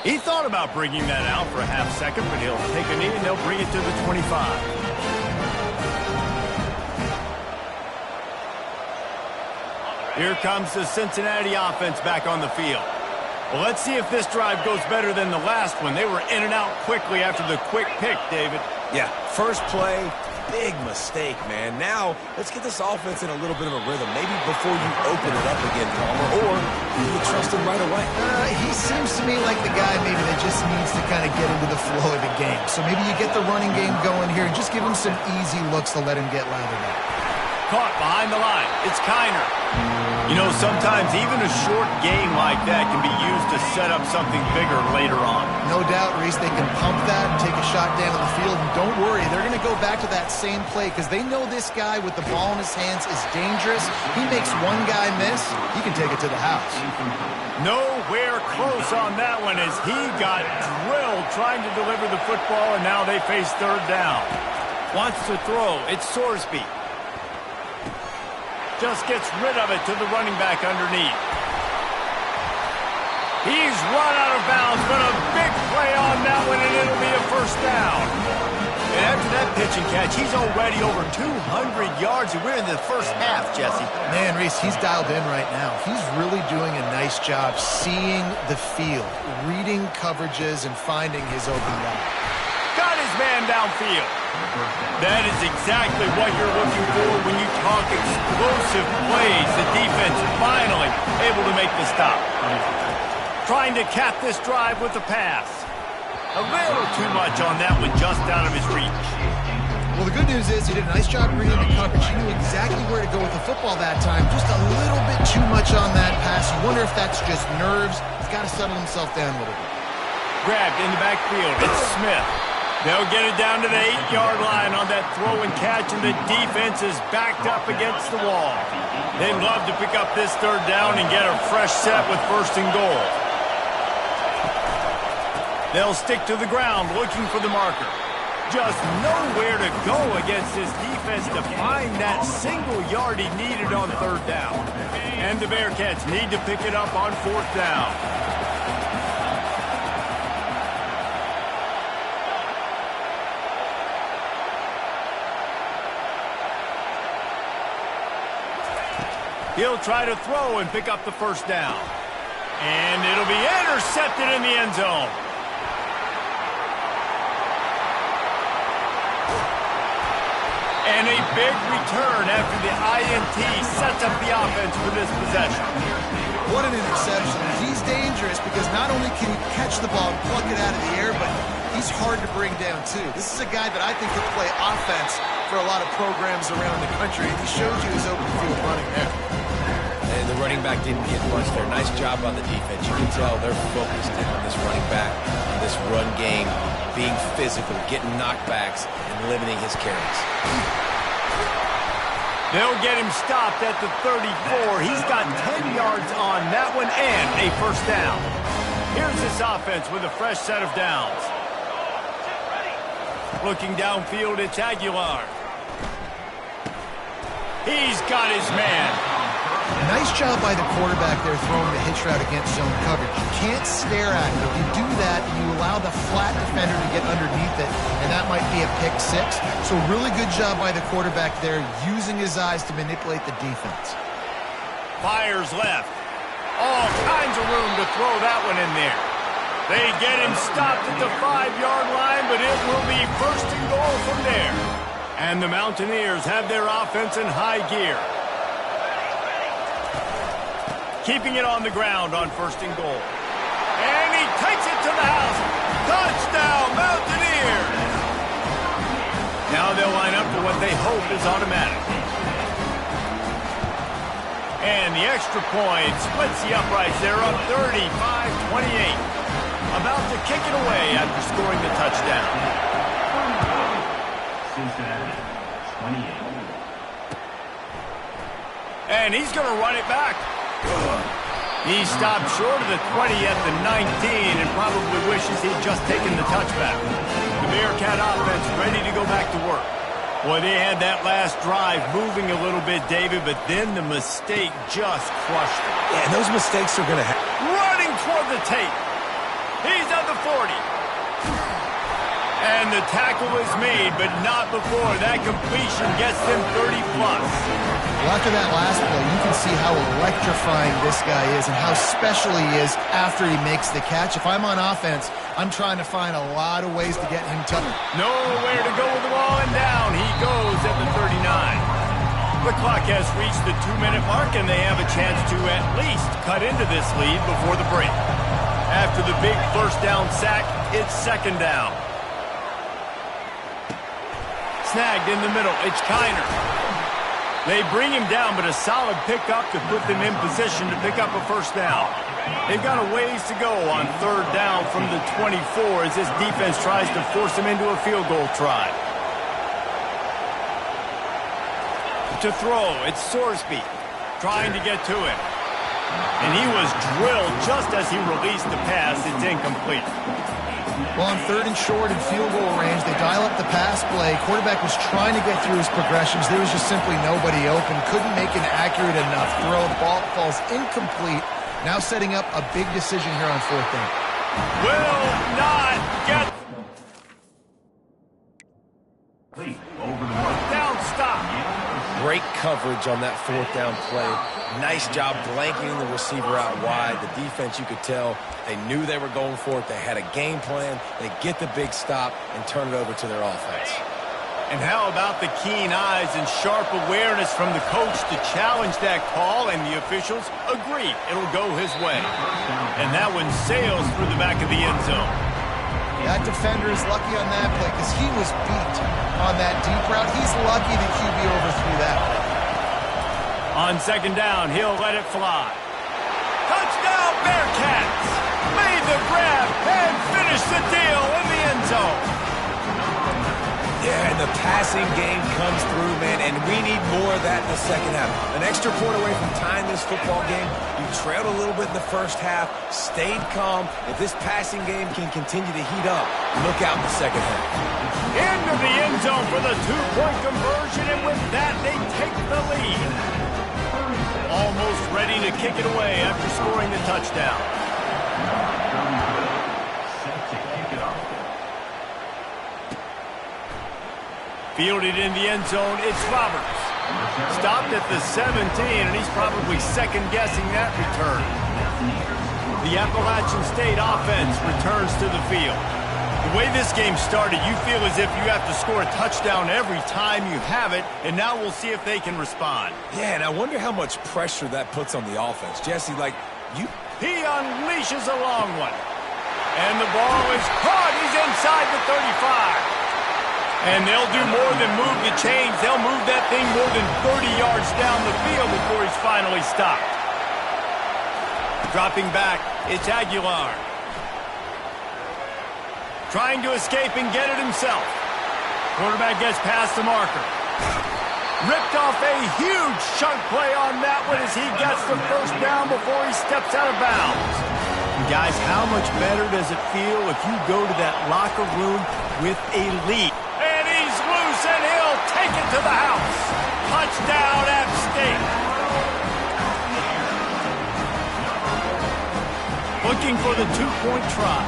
He thought about bringing that out for a half second, but he'll take a knee and they'll bring it to the 25. Here comes the Cincinnati offense back on the field. Well, let's see if this drive goes better than the last one. They were in and out quickly after the quick pick, David. Yeah, first play, big mistake, man. Now, let's get this offense in a little bit of a rhythm. Maybe before you open it up again, Palmer, or you trust him right away. He seems to me like the guy maybe that just needs to kind of get into the flow of the game. So maybe you get the running game going here and just give him some easy looks to let him get lathered up. Caught behind the line. It's Kiner. You know, sometimes even a short game like that can be used to set up something bigger later on. No doubt, Reese, they can pump that and take a shot down the field. And don't worry, they're going to go back to that same play because they know this guy with the ball in his hands is dangerous. He makes one guy miss, he can take it to the house. Nowhere close on that one as he got drilled trying to deliver the football, and now they face third down. Wants to throw. It's Sorsby. Just gets rid of it to the running back underneath. He's run out of bounds, but a big play on that one, and it'll be a first down. And after that pitch and catch, he's already over 200 yards, and we're in the first half, Jesse. Man, Reese, he's dialed in right now. He's really doing a nice job seeing the field, reading coverages, and finding his open guy. Got his man downfield. That is exactly what you're looking for when you talk explosive plays. The defense finally able to make the stop. Trying to cap this drive with the pass. A little too much on that one, just out of his reach. Well, the good news is he did a nice job reading the coverage. He knew exactly where to go with the football that time. Just a little bit too much on that pass. You wonder if that's just nerves. He's got to settle himself down a little bit. Grabbed in the backfield. It's Smith. They'll get it down to the 8-yard line on that throw and catch, and the defense is backed up against the wall. They'd love to pick up this third down and get a fresh set with first and goal. They'll stick to the ground looking for the marker. Just nowhere to go against this defense to find that single yard he needed on third down. And the Bearcats need to pick it up on fourth down. He'll try to throw and pick up the first down. And it'll be intercepted in the end zone. And a big return after the INT sets up the offense for this possession. What an interception. He's dangerous because not only can he catch the ball and pluck it out of the air, but he's hard to bring down, too. This is a guy that I think could play offense for a lot of programs around the country. And he showed you his open field running there. And the running back didn't get much there. Nice job on the defense. You can tell they're focused in on this running back, on this run game, being physical, getting knockbacks, and limiting his carries. They'll get him stopped at the 34. He's got 10 yards on that one and a first down. Here's this offense with a fresh set of downs. Looking downfield, it's Aguilar. He's got his man. Nice job by the quarterback there throwing the hitch route against zone coverage. You can't stare at it. If you do that, you allow the flat defender to get underneath it, and that might be a pick six. So really good job by the quarterback there, using his eyes to manipulate the defense. Fires left. All kinds of room to throw that one in there. They get him stopped at the 5-yard line, but it will be first and goal from there. And the Mountaineers have their offense in high gear. Keeping it on the ground on first and goal. And he takes it to the house. Touchdown, Mountaineers! Now they'll line up for what they hope is automatic. And the extra point splits the uprights. They're up 35-28. About to kick it away after scoring the touchdown. Cincinnati, 28. And he's going to run it back. He stopped short of the 20 at the 19 and probably wishes he'd just taken the touchback. The Bearcat offense ready to go back to work. Boy, they had that last drive moving a little bit, David, but then the mistake just crushed them. Yeah, and those mistakes are going to happen. Running toward the tape. He's at the 40. And the tackle is made, but not before that completion gets them 30-plus. Well, after that last play, you can see how electrifying this guy is and how special he is after he makes the catch. If I'm on offense, I'm trying to find a lot of ways to get him to... Nowhere to go with the ball, and down he goes at the 39. The clock has reached the 2-minute mark, and they have a chance to at least cut into this lead before the break. After the big first down sack, it's second down. Snagged in the middle, it's Kiner. They bring him down, but a solid pickup to put them in position to pick up a first down. They've got a ways to go on third down from the 24 as this defense tries to force them into a field goal try. To throw, it's Sorsby trying to get to him. And he was drilled just as he released the pass. It's incomplete. Well, on third and short in field goal range, they dial up the pass play. Quarterback was trying to get through his progressions. There was just simply nobody open. Couldn't make an accurate enough throw. The ball falls incomplete. Now setting up a big decision here on fourth down. Will not get... Fourth down stop. Great coverage on that fourth down play. Nice job blanketing the receiver out wide. The defense, you could tell, they knew they were going for it. They had a game plan. They get the big stop and turn it over to their offense. And how about the keen eyes and sharp awareness from the coach to challenge that call, and the officials agree it'll go his way. And that one sails through the back of the end zone. That defender is lucky on that play because he was beat on that deep route. He's lucky the QB overthrew that play. On second down, he'll let it fly. Touchdown, Bearcats! Made the grab and finished the deal in the end zone. Yeah, and the passing game comes through, man, and we need more of that in the second half. An extra point away from tying this football game. You trailed a little bit in the first half, stayed calm. If this passing game can continue to heat up, look out in the second half. Into the end zone for the two-point conversion, and with that, they take the lead. Almost ready to kick it away after scoring the touchdown. Fielded in the end zone, it's Roberts. Stopped at the 17, and he's probably second-guessing that return. The Appalachian State offense returns to the field. The way this game started, you feel as if you have to score a touchdown every time you have it, and now we'll see if they can respond. Yeah, and I wonder how much pressure that puts on the offense. Jesse, like, you... He unleashes a long one. And the ball is caught. He's inside the 35. And they'll do more than move the chains. They'll move that thing more than 30 yards down the field before he's finally stopped. Dropping back, it's Aguilar. Trying to escape and get it himself. Quarterback gets past the marker. Ripped off a huge chunk play on that one as he gets the first down before he steps out of bounds. And guys, how much better does it feel if you go to that locker room with a lead? And he's loose, and he'll take it to the house. Touchdown, App State. Looking for the two-point try.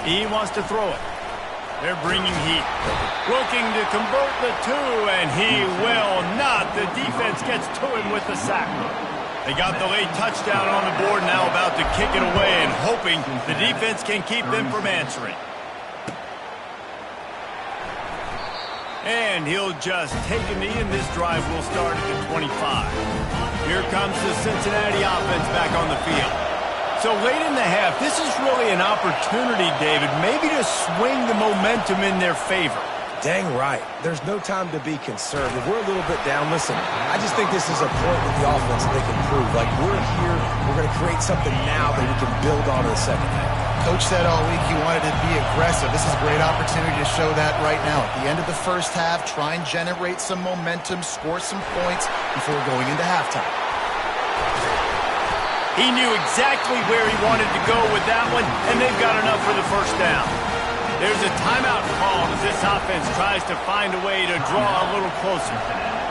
He wants to throw it. They're bringing heat. Looking to convert the two, and he will not. The defense gets to him with the sack. They got the late touchdown on the board, now about to kick it away and hoping the defense can keep them from answering. And he'll just take a knee, and this drive will start at the 25. Here comes the Cincinnati offense back on the field. So late in the half, this is really an opportunity, David, maybe to swing the momentum in their favor. Dang right. There's no time to be concerned. If we're a little bit down, listen, I just think this is a point with the offense that they can prove. Like, we're here, we're going to create something now that we can build on in the second half. Coach said all week he wanted to be aggressive. This is a great opportunity to show that right now. At the end of the first half, try and generate some momentum, score some points before going into halftime. He knew exactly where he wanted to go with that one, and they've got enough for the first down. There's a timeout called as this offense tries to find a way to draw a little closer.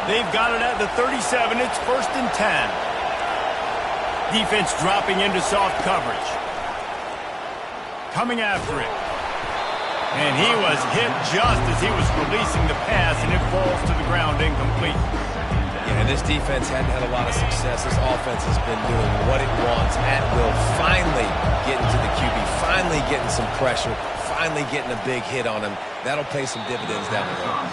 They've got it at the 37. It's 1st and 10. Defense dropping into soft coverage. Coming after it. And he was hit just as he was releasing the pass, and it falls to the ground incomplete. Yeah, and this defense hadn't had a lot of success. This offense has been doing what it wants at will. Finally getting to the QB, finally getting some pressure, finally getting a big hit on him. That'll pay some dividends down the road.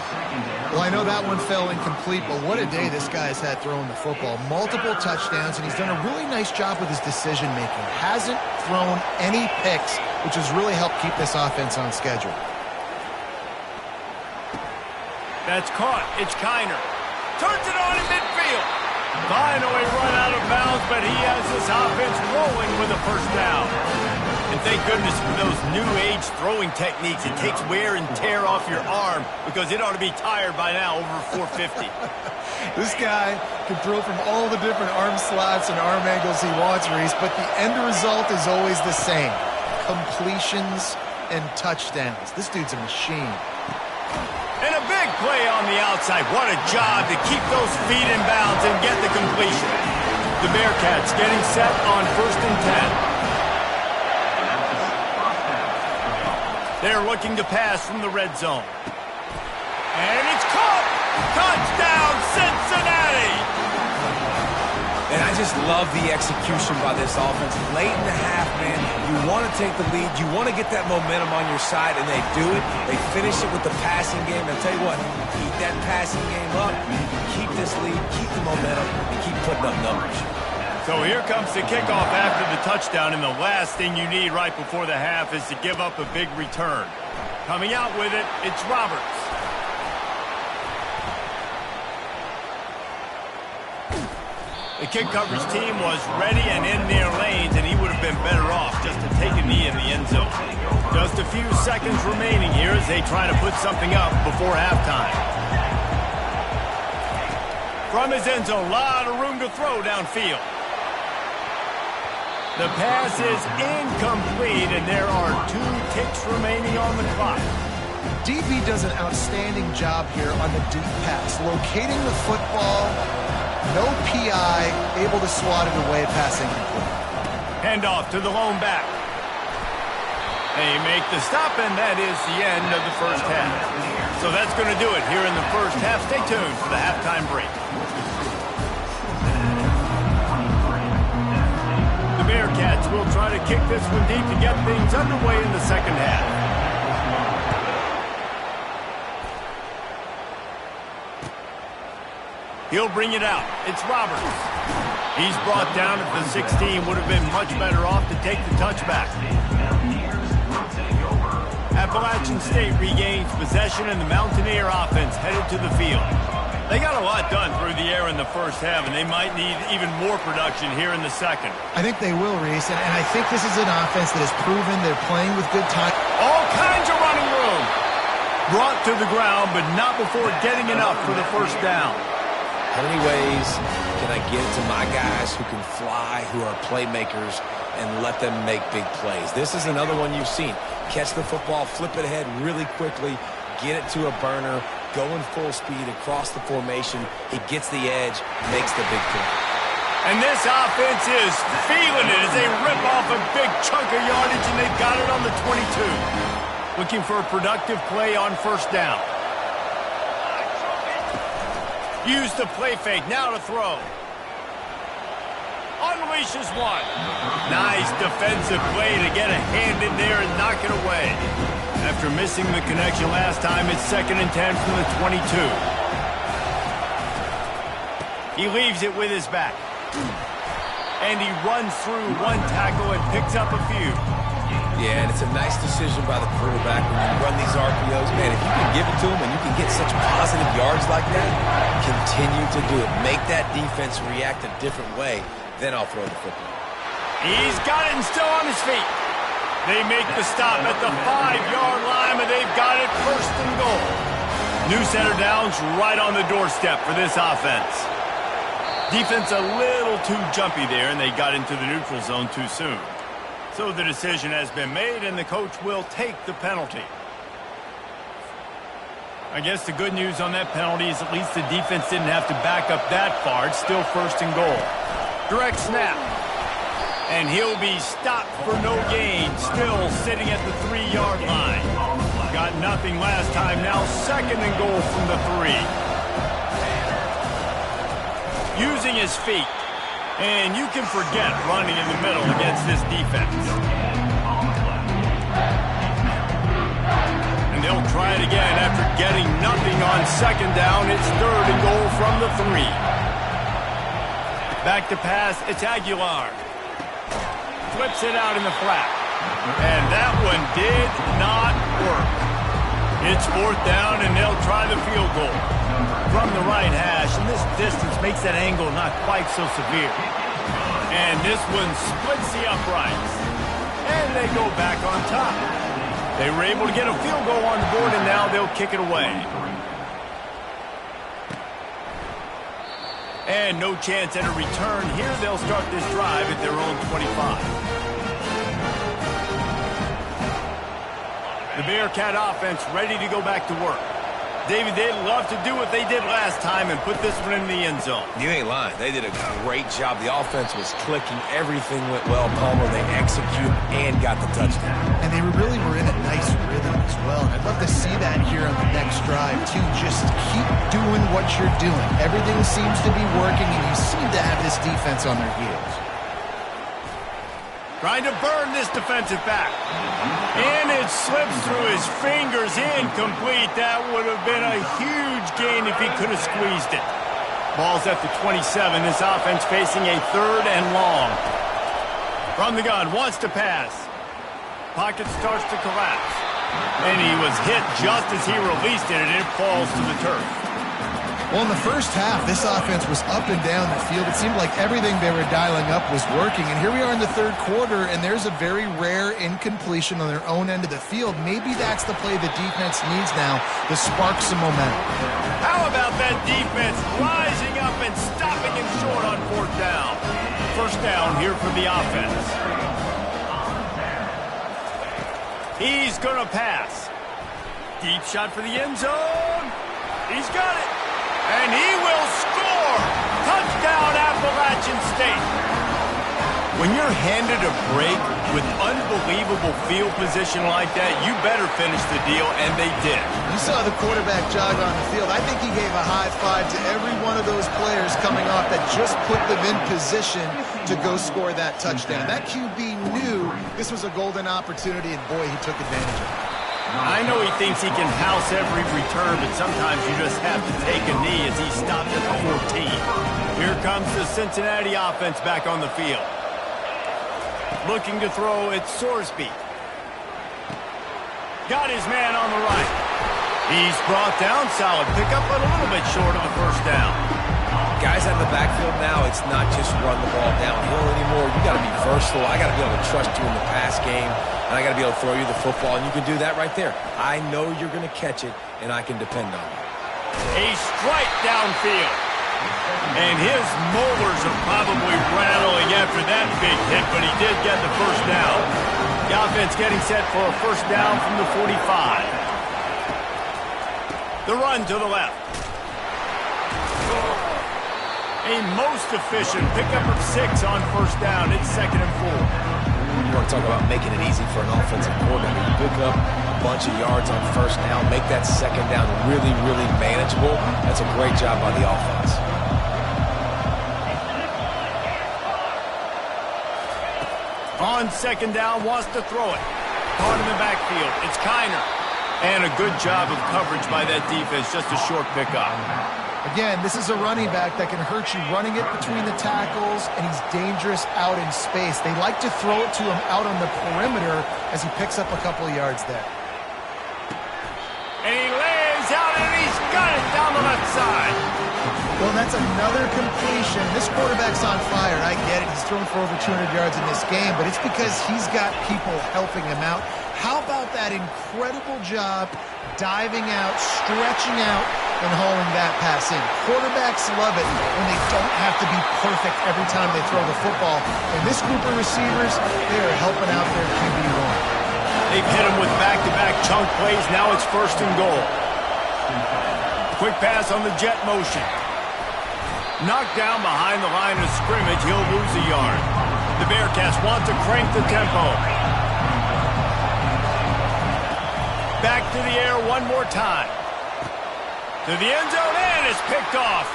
Well, I know that one fell incomplete, but what a day this guy has had throwing the football. Multiple touchdowns, and he's done a really nice job with his decision-making. Hasn't thrown any picks, which has really helped keep this offense on schedule. That's caught. It's Kiner. Turns it on in midfield. Finally run out of bounds, but he has this offense rolling with a first down. And thank goodness for those new age throwing techniques. It takes wear and tear off your arm because it ought to be tired by now, over 450. This guy can throw from all the different arm slots and arm angles he wants, Reese, but the end result is always the same. Completions and touchdowns. This dude's a machine. And a big play on the outside. What a job to keep those feet in bounds and get the completion. The Bearcats getting set on 1st and 10. They're looking to pass from the red zone. And it's caught! Touchdown, Cincinnati! And I just love the execution by this offense. Late in the half, man, you want to take the lead. You want to get that momentum on your side, and they do it. They finish it with the passing game. And tell you what, keep that passing game up, keep this lead, keep the momentum, and keep putting up numbers. So here comes the kickoff after the touchdown, and the last thing you need right before the half is to give up a big return. Coming out with it, it's Roberts. The kick coverage team was ready and in their lanes, and he would have been better off just to take a knee in the end zone. Just a few seconds remaining here as they try to put something up before halftime. From his end zone, a lot of room to throw downfield. The pass is incomplete, and there are 2 ticks remaining on the clock. DB does an outstanding job here on the deep pass, locating the football. No PI, able to swat it away, passing complete. Handoff to the lone back. They make the stop, and that is the end of the first half. So that's going to do it here in the first half. Stay tuned for the halftime break. The Bearcats will try to kick this one deep to get things underway in the second half. He'll bring it out. It's Roberts. He's brought down at the 16. Would have been much better off to take the touchback. Appalachian State regains possession, and the Mountaineer offense headed to the field. They got a lot done through the air in the first half, and they might need even more production here in the second. I think they will, Reese, and I think this is an offense that has proven they're playing with good time. All kinds of running room. Brought to the ground, but not before getting enough for the first down. How many ways can I get to my guys who can fly, who are playmakers, and let them make big plays? This is another one you've seen. Catch the football, flip it ahead really quickly, get it to a burner, going full speed across the formation. He gets the edge, makes the big play. And this offense is feeling it as they rip off a big chunk of yardage, and they've got it on the 22. Looking for a productive play on first down. Use the play fake, now to throw. Unleashes one. Nice defensive play to get a hand in there and knock it away. After missing the connection last time, it's 2nd and 10 from the 22. He leaves it with his back. And he runs through one tackle and picks up a few. Yeah, and it's a nice decision by the quarterback when you run these RPOs. Man, if you can give it to him and you can get such positive yards like that, continue to do it. Make that defense react a different way, then I'll throw the football. He's got it and still on his feet. They make the stop at the 5-yard line, and they've got it 1st and goal. New center downs right on the doorstep for this offense. Defense a little too jumpy there, and they got into the neutral zone too soon. So the decision has been made, and the coach will take the penalty. I guess the good news on that penalty is at least the defense didn't have to back up that far. It's still 1st and goal. Direct snap. And he'll be stopped for no gain, still sitting at the 3-yard line. Got nothing last time, now 2nd and goal from the 3. Using his feet. And you can forget running in the middle against this defense. And they'll try it again after getting nothing on 2nd down. It's 3rd and goal from the 3. Back to pass, it's Aguilar. Flips it out in the flat. And that one did not work. It's 4th down, and they'll try the field goal. From the right hash, and this distance makes that angle not quite so severe. And this one splits the uprights. And they go back on top. They were able to get a field goal on the board, and now they'll kick it away. And no chance at a return. Here they'll start this drive at their own 25. The Bearcat offense ready to go back to work. David, they'd love to do what they did last time and put this one in the end zone. You ain't lying. They did a great job. The offense was clicking. Everything went well, Palmer. They executed and got the touchdown. And they really were in a nice rhythm as well. And I'd love to see that here on the next drive, too. Just keep doing what you're doing. Everything seems to be working, and you seem to have this defense on their heels. Trying to burn this defensive back. And it slips through his fingers. Incomplete. That would have been a huge gain if he could have squeezed it. Ball's at the 27. This offense facing a 3rd and long. From the gun, wants to pass. Pocket starts to collapse. And he was hit just as he released it, and it falls to the turf. Well, in the first half, this offense was up and down the field. It seemed like everything they were dialing up was working. And here we are in the 3rd quarter, and there's a very rare incompletion on their own end of the field. Maybe that's the play the defense needs now to spark some momentum. How about that defense rising up and stopping him short on 4th down? 1st down here for the offense. He's going to pass. Deep shot for the end zone. He's got it. And he will score! Touchdown, Appalachian State! When you're handed a break with unbelievable field position like that, you better finish the deal, and they did. You saw the quarterback jog on the field. I think he gave a high five to every one of those players coming off that just put them in position to go score that touchdown. That QB knew this was a golden opportunity, and boy, he took advantage of it. I know he thinks he can house every return, but sometimes you just have to take a knee as he stopped at the 14. Here comes the Cincinnati offense back on the field. Looking to throw, it's Sorsby. Got his man on the right. He's brought down, solid pickup, but a little bit short of the 1st down. Guys out of the backfield now, it's not just run the ball downhill anymore. You got to be versatile. I got to be able to trust you in the pass game, and I got to be able to throw you the football, and you can do that right there. I know you're going to catch it, and I can depend on you. A strike downfield. And his molars are probably rattling after that big hit, but he did get the 1st down. The offense getting set for a 1st down from the 45. The run to the left. A most efficient pickup of 6 on 1st down. It's 2nd and 4. You want to talk about making it easy for an offensive coordinator. You pick up a bunch of yards on 1st down, make that 2nd down really, really manageable. That's a great job by the offense. On 2nd down, wants to throw it. Caught in the backfield. It's Kiner. And a good job of coverage by that defense. Just a short pickup. Again, this is a running back that can hurt you running it between the tackles, and he's dangerous out in space. They like to throw it to him out on the perimeter as he picks up a couple of yards there. And he lays out, and he's got it down the left side. Well, that's another completion. This quarterback's on fire. I get it. He's thrown for over 200 yards in this game, but it's because he's got people helping him out. How about that incredible job diving out, stretching out, and hauling that pass in? Quarterbacks love it when they don't have to be perfect every time they throw the football. And this group of receivers, they are helping out their QB1. They've hit him with back-to-back chunk plays. Now it's 1st and goal. Quick pass on the jet motion. Knocked down behind the line of scrimmage. He'll lose a yard. The Bearcats broadcast want to crank the tempo. Back to the air one more time. To the end zone, and it's picked off.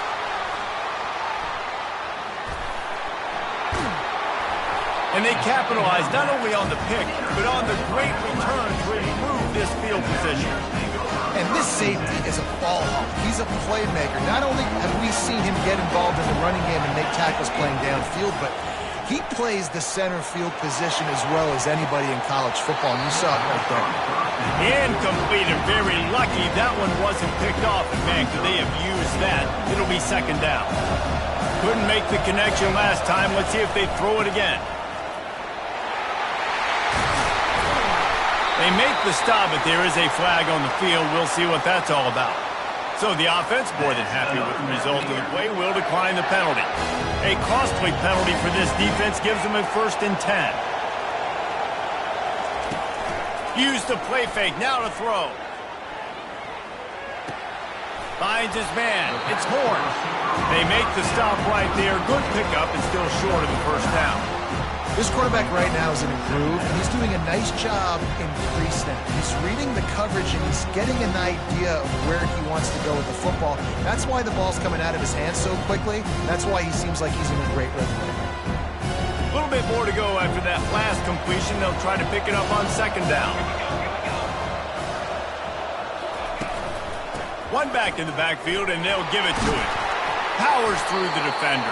And they capitalized not only on the pick, but on the great return to improve this field position. And this safety is a ball hawk. He's a playmaker. Not only have we seen him get involved in the running game and make tackles playing downfield, but he plays the center field position as well as anybody in college football, and you saw it right there. Incomplete and very lucky that one wasn't picked off. And man, could they have used that? It'll be second down. Couldn't make the connection last time. Let's see if they throw it again. They make the stop, but there is a flag on the field. We'll see what that's all about. So the offense, more than happy with the result of the play, will decline the penalty. A costly penalty for this defense gives them a 1st and 10. Use the play fake, now to throw. Finds his man, it's Horn. They make the stop right there. Good pickup and still short of the 1st down. This quarterback right now is in a groove, and he's doing a nice job in pre-snap. He's reading the coverage, and he's getting an idea of where he wants to go with the football. That's why the ball's coming out of his hands so quickly. That's why he seems like he's in a great rhythm right now. A little bit more to go after that last completion. They'll try to pick it up on 2nd down. One back in the backfield, and they'll give it to it. Powers through the defender.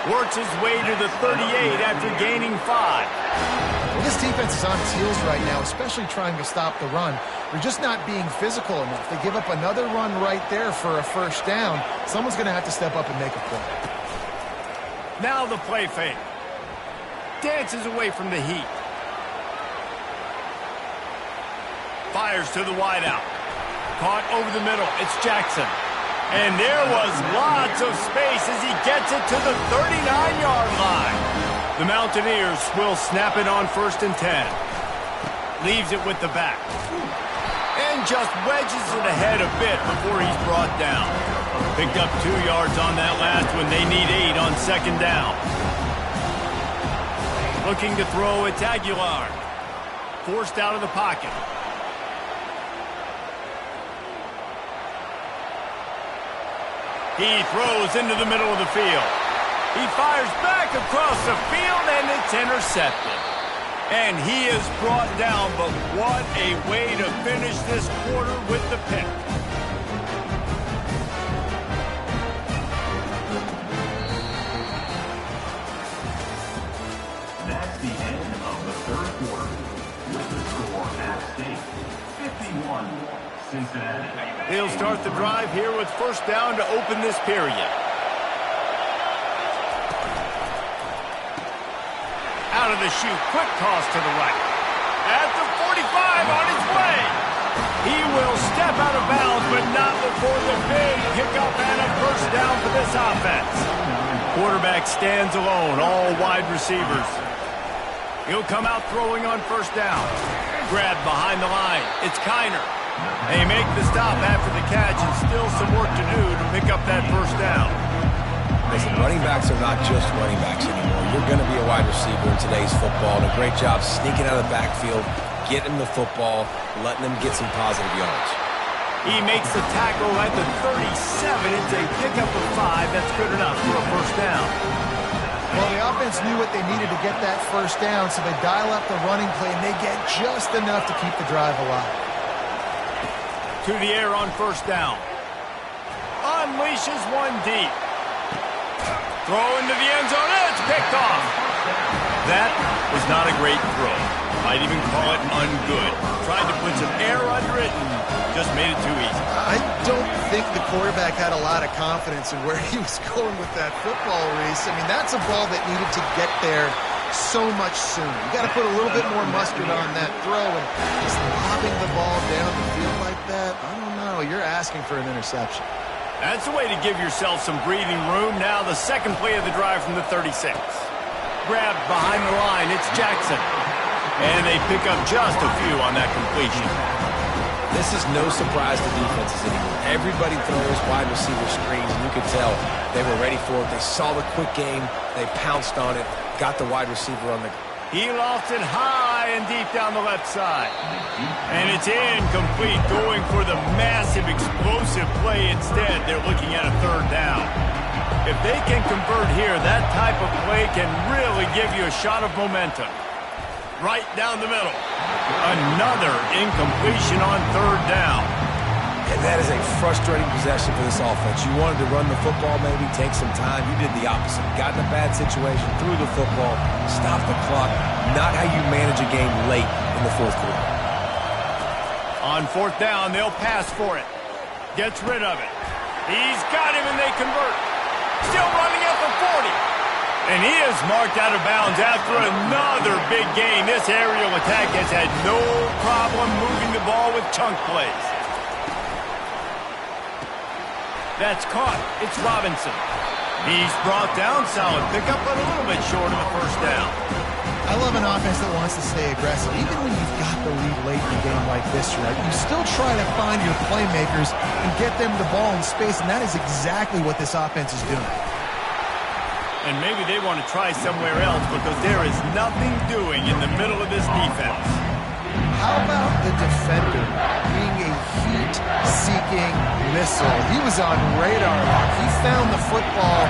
Works his way to the 38 after gaining 5. Well, this defense is on its heels right now, especially trying to stop the run. They're just not being physical enough. They give up another run right there for a 1st down. Someone's going to have to step up and make a play. Now the play fake. Dances away from the heat. Fires to the wideout. Caught over the middle. It's Jackson. And there was lots of space as he gets it to the 39-yard line. The Mountaineers will snap it on 1st and 10. Leaves it with the back. And just wedges it ahead a bit before he's brought down. Picked up 2 yards on that last one. They need 8 on 2nd down. Looking to throw, it's Aguilar. Forced out of the pocket. He throws into the middle of the field. He fires back across the field, and it's intercepted. And he is brought down, but what a way to finish this quarter with the pick. That's the end of the 3rd quarter. With the score at stake, 51, Cincinnati. They'll start the drive here with 1st down to open this period. Out of the chute, quick toss to the right. At the 45, on his way. He will step out of bounds, but not before the big pickup and a 1st down for this offense. Quarterback stands alone, all wide receivers. He'll come out throwing on 1st down. Grab behind the line. It's Kiner. They make the stop after the catch, and still some work to do to pick up that 1st down. Listen, running backs are not just running backs anymore. You're going to be a wide receiver in today's football. And a great job sneaking out of the backfield, getting the football, letting them get some positive yards. He makes the tackle at the 37. It's a pickup of 5. That's good enough for a 1st down. Well, the offense knew what they needed to get that 1st down, so they dial up the running play, and they get just enough to keep the drive alive. To the air on 1st down. Unleashes one deep. Throw into the end zone. It's picked off. That was not a great throw. Might even call it ungood. Tried to put some air under it and just made it too easy. I don't think the quarterback had a lot of confidence in where he was going with that football, Reese. I mean, that's a ball that needed to get there so much sooner. You got to put a little bit more mustard on that throw, and just lobbing the ball down the field like that, I don't know. You're asking for an interception. That's the way to give yourself some breathing room. Now the 2nd play of the drive from the 36. Grabbed behind the line, it's Jackson. And they pick up just a few on that completion. This is no surprise to defenses anymore. Everybody throws wide receiver screens, and you could tell they were ready for it. They saw the quick game. They pounced on it. Got the wide receiver on the... He lofts it high and deep down the left side. And it's incomplete, going for the massive, explosive play instead. They're looking at a third down. If they can convert here, that type of play can really give you a shot of momentum. Right down the middle. Another incompletion on third down. And that is a frustrating possession for this offense. You wanted to run the football, maybe take some time. You did the opposite. Got in a bad situation, threw the football, stopped the clock. Not how you manage a game late in the fourth quarter. On fourth down, they'll pass for it. Gets rid of it. He's got him, and they convert. Still running at the 40. And he is marked out of bounds after another big gain. This aerial attack has had no problem moving the ball with chunk plays. That's caught. It's Robinson. He's brought down. Solid pickup, but a little bit short of the first down. I love an offense that wants to stay aggressive. Even when you've got the lead late in a game like this, right, you still try to find your playmakers and get them the ball in space, and that is exactly what this offense is doing. And maybe they want to try somewhere else because there is nothing doing in the middle of this defense. How about the defender being a heat-seeking missile? He was on radar lock. He found the football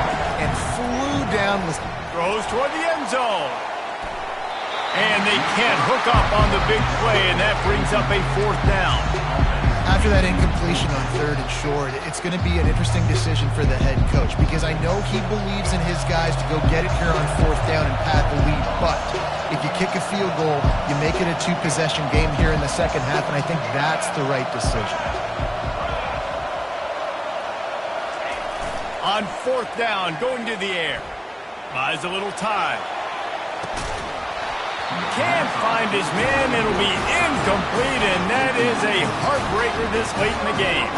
and flew down. Throws toward the end zone. And they can't hook up on the big play, and that brings up a fourth down. After that incompletion on third and short, it's going to be an interesting decision for the head coach because I know he believes in his guys to go get it here on fourth down and pad the lead. But if you kick a field goal, you make it a two-possession game here in the second half, and I think that's the right decision. On fourth down, going to the air. Buys a little time. Can't find his man. It'll be incomplete, and that is a heartbreaker this late in the game.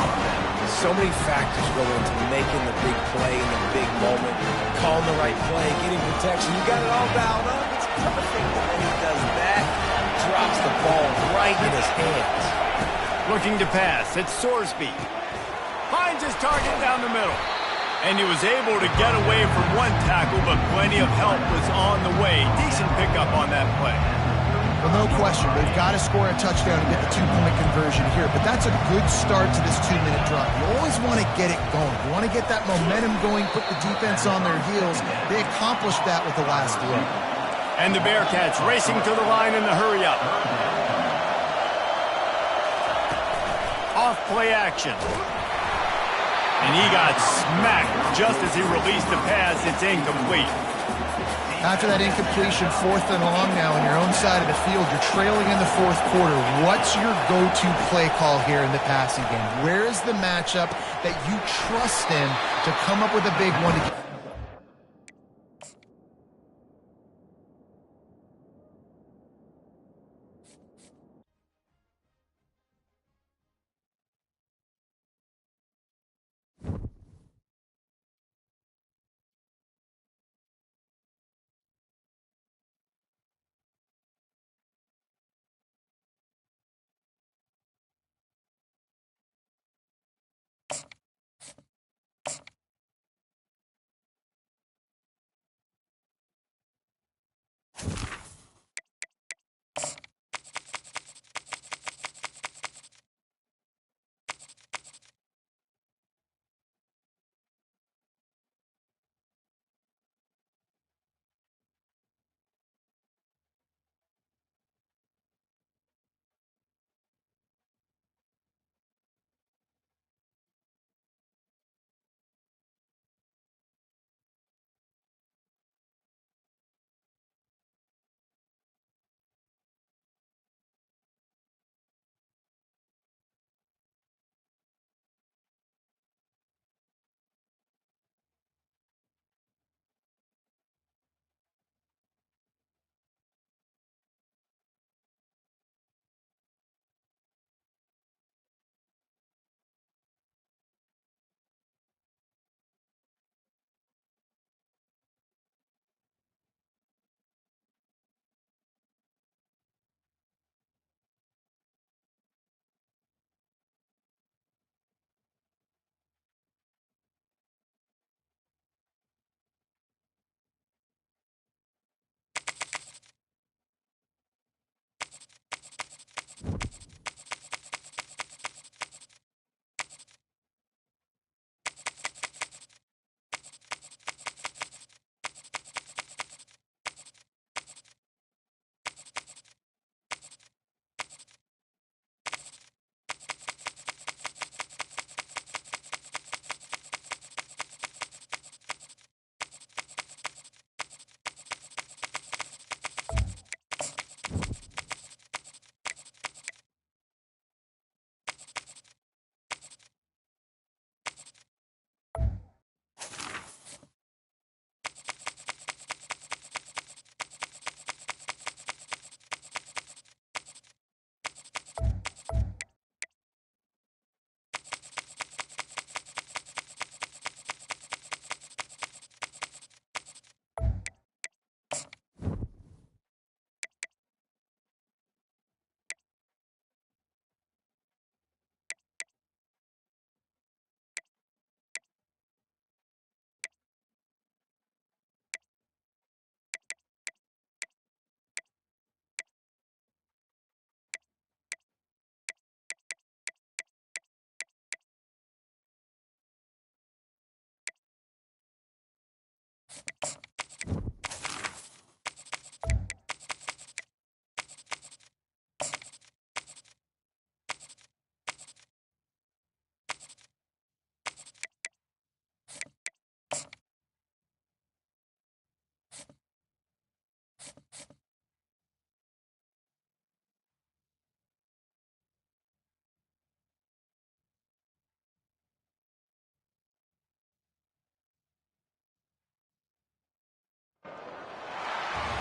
So many factors go into making the big play in the big moment. Calling the right play, getting protection. You got it all dialed up. It's perfect. And then he does that, drops the ball right in his hands. Looking to pass. It's Sorsby. Finds his target down the middle. And he was able to get away from one tackle, but plenty of help was on the way. Decent pickup on that play. Well, no question. They've got to score a touchdown and get the two-point conversion here, but that's a good start to this two-minute drive. You always want to get it going. You want to get that momentum going, put the defense on their heels. They accomplished that with the last throw. And the Bearcats racing to the line in the hurry-up. Off play action. And he got smacked just as he released the pass. It's incomplete. After that incompletion, fourth and long now on your own side of the field, you're trailing in the fourth quarter. What's your go-to play call here in the passing game? Where is the matchup that you trust in to come up with a big one to get?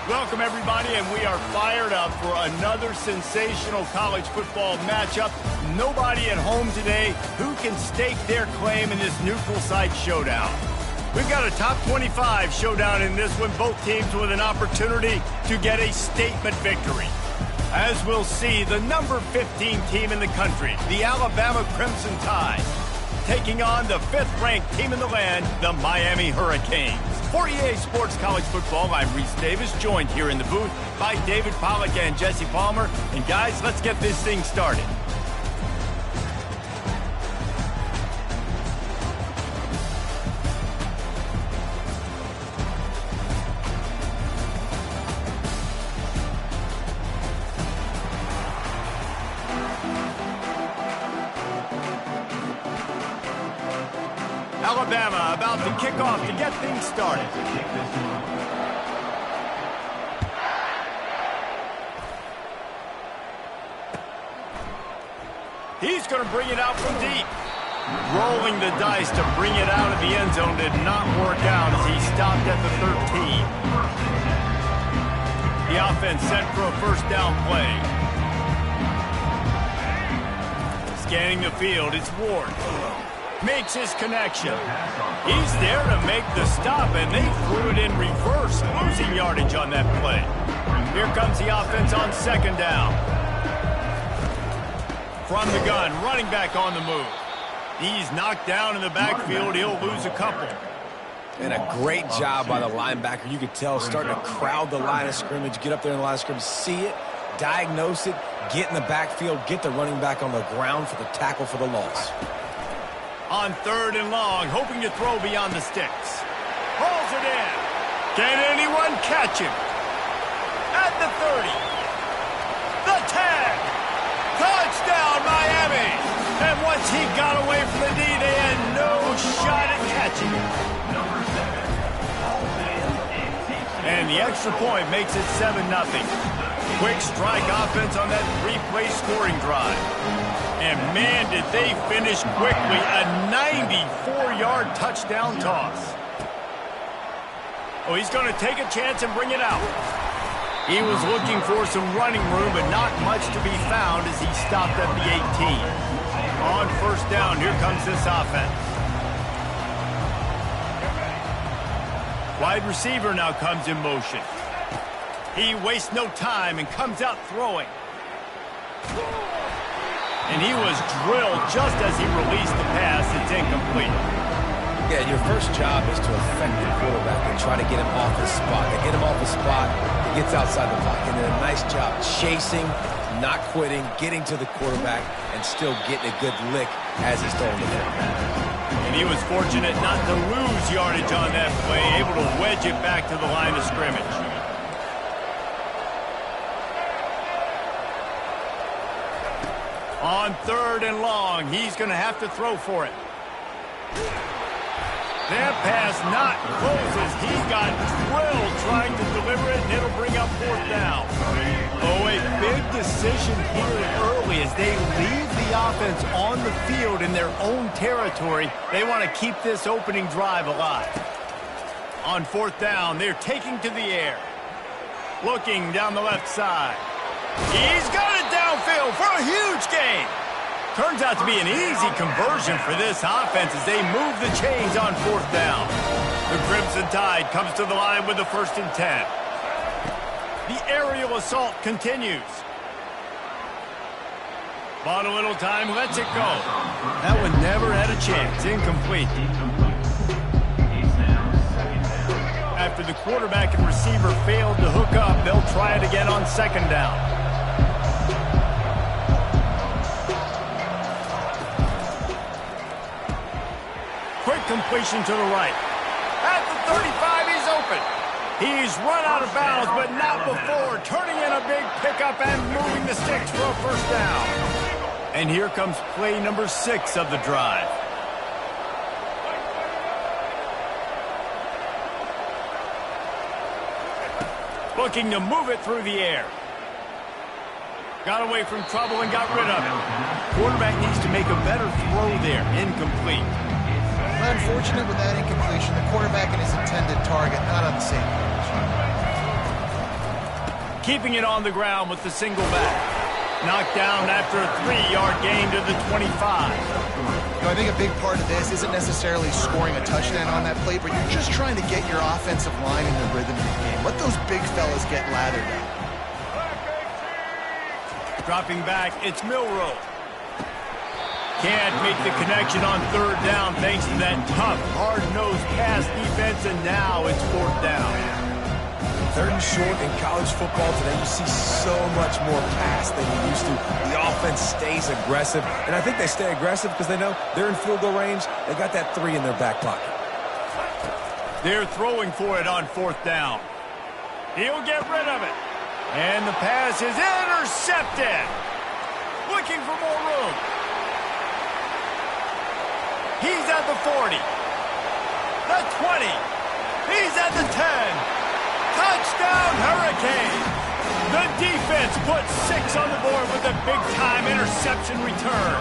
Welcome, everybody, and we are fired up for another sensational college football matchup. Nobody at home today who can stake their claim in this neutral site showdown. We've got a top 25 showdown in this one, both teams with an opportunity to get a statement victory. As we'll see, the number 15 team in the country, the Alabama Crimson Tide, taking on the 5th-ranked team in the land, the Miami Hurricanes. For EA Sports College Football, I'm Reese Davis, joined here in the booth by David Pollack and Jesse Palmer. And guys, let's get this thing started. Alabama about to kick off to get things started. He's going to bring it out from deep. Rolling the dice to bring it out of the end zone did not work out as he stopped at the 13. The offense set for a first down play. Scanning the field, it's Ward. Makes his connection. He's there to make the stop, and they threw it in reverse, losing yardage on that play. Here comes the offense on second down. From the gun, running back on the move. He's knocked down in the backfield. He'll lose a couple. And a great job by the linebacker. You could tell starting to crowd the line of scrimmage, get up there in the line of scrimmage, see it, diagnose it, get in the backfield, get the running back on the ground for the tackle for the loss. On 3rd and long, hoping to throw beyond the sticks. Hauls it in. Can anyone catch him? At the 30. The tag. Touchdown, Miami. And once he got away from the knee, they had no shot at catching him. And the extra point makes it 7-0. Quick strike offense on that 3-play scoring drive. And man, did they finish quickly. A 94-yard touchdown toss. Oh, he's going to take a chance and bring it out. He was looking for some running room, but not much to be found as he stopped at the 18. On first down, here comes this offense. Wide receiver now comes in motion. He wastes no time and comes out throwing. And he was drilled just as he released the pass. It's incomplete. Yeah, your first job is to affect the quarterback and try to get him off his spot. They get him off his spot, he gets outside the pocket. And then a nice job chasing, not quitting, getting to the quarterback, and still getting a good lick as he's throwing the ball. And he was fortunate not to lose yardage on that play, able to wedge it back to the line of scrimmage. On 3rd and long, he's going to have to throw for it. That pass not closes. He got drilled trying to deliver it, and it'll bring up 4th down. Oh, a big decision here early as they leave the offense on the field in their own territory. They want to keep this opening drive alive. On 4th down, they're taking to the air. Looking down the left side. He's got it downfield for a huge gain. Turns out to be an easy conversion for this offense as they move the chains on 4th down. The Crimson Tide comes to the line with the 1st and 10. The aerial assault continues. Bought a little time, lets it go. That one never had a chance. Incomplete. After the quarterback and receiver failed to hook up, they'll try it again on 2nd down. Quick completion to the right. At the 35, he's He's run out of bounds, but not before turning in a big pickup and moving the sticks for a first down. And here comes play number 6 of the drive. Looking to move it through the air. Got away from trouble and got rid of it. Quarterback needs to make a better throw there. Incomplete. Well, unfortunate with that incompletion. The quarterback and his intended target not on the same page. Keeping it on the ground with the single back. Knocked down after a 3-yard gain to the 25. You know, I think a big part of this isn't necessarily scoring a touchdown on that play, but you're just trying to get your offensive line in the rhythm of the game. Let those big fellas get lathered up. Dropping back, it's Milroe. Can't make the connection on 3rd down thanks to that tough, hard-nosed pass defense, and now it's 4th down. 3rd and short in college football today, you see so much more pass than you used to. The offense stays aggressive, and I think they stay aggressive because they know they're in field goal range. They got that 3 in their back pocket. They're throwing for it on 4th down. He'll get rid of it. And the pass is intercepted. Looking for more room. He's at the 40. The 20. He's at the 10. Touchdown, Hurricane! The defense puts 6 on the board with a big-time interception return.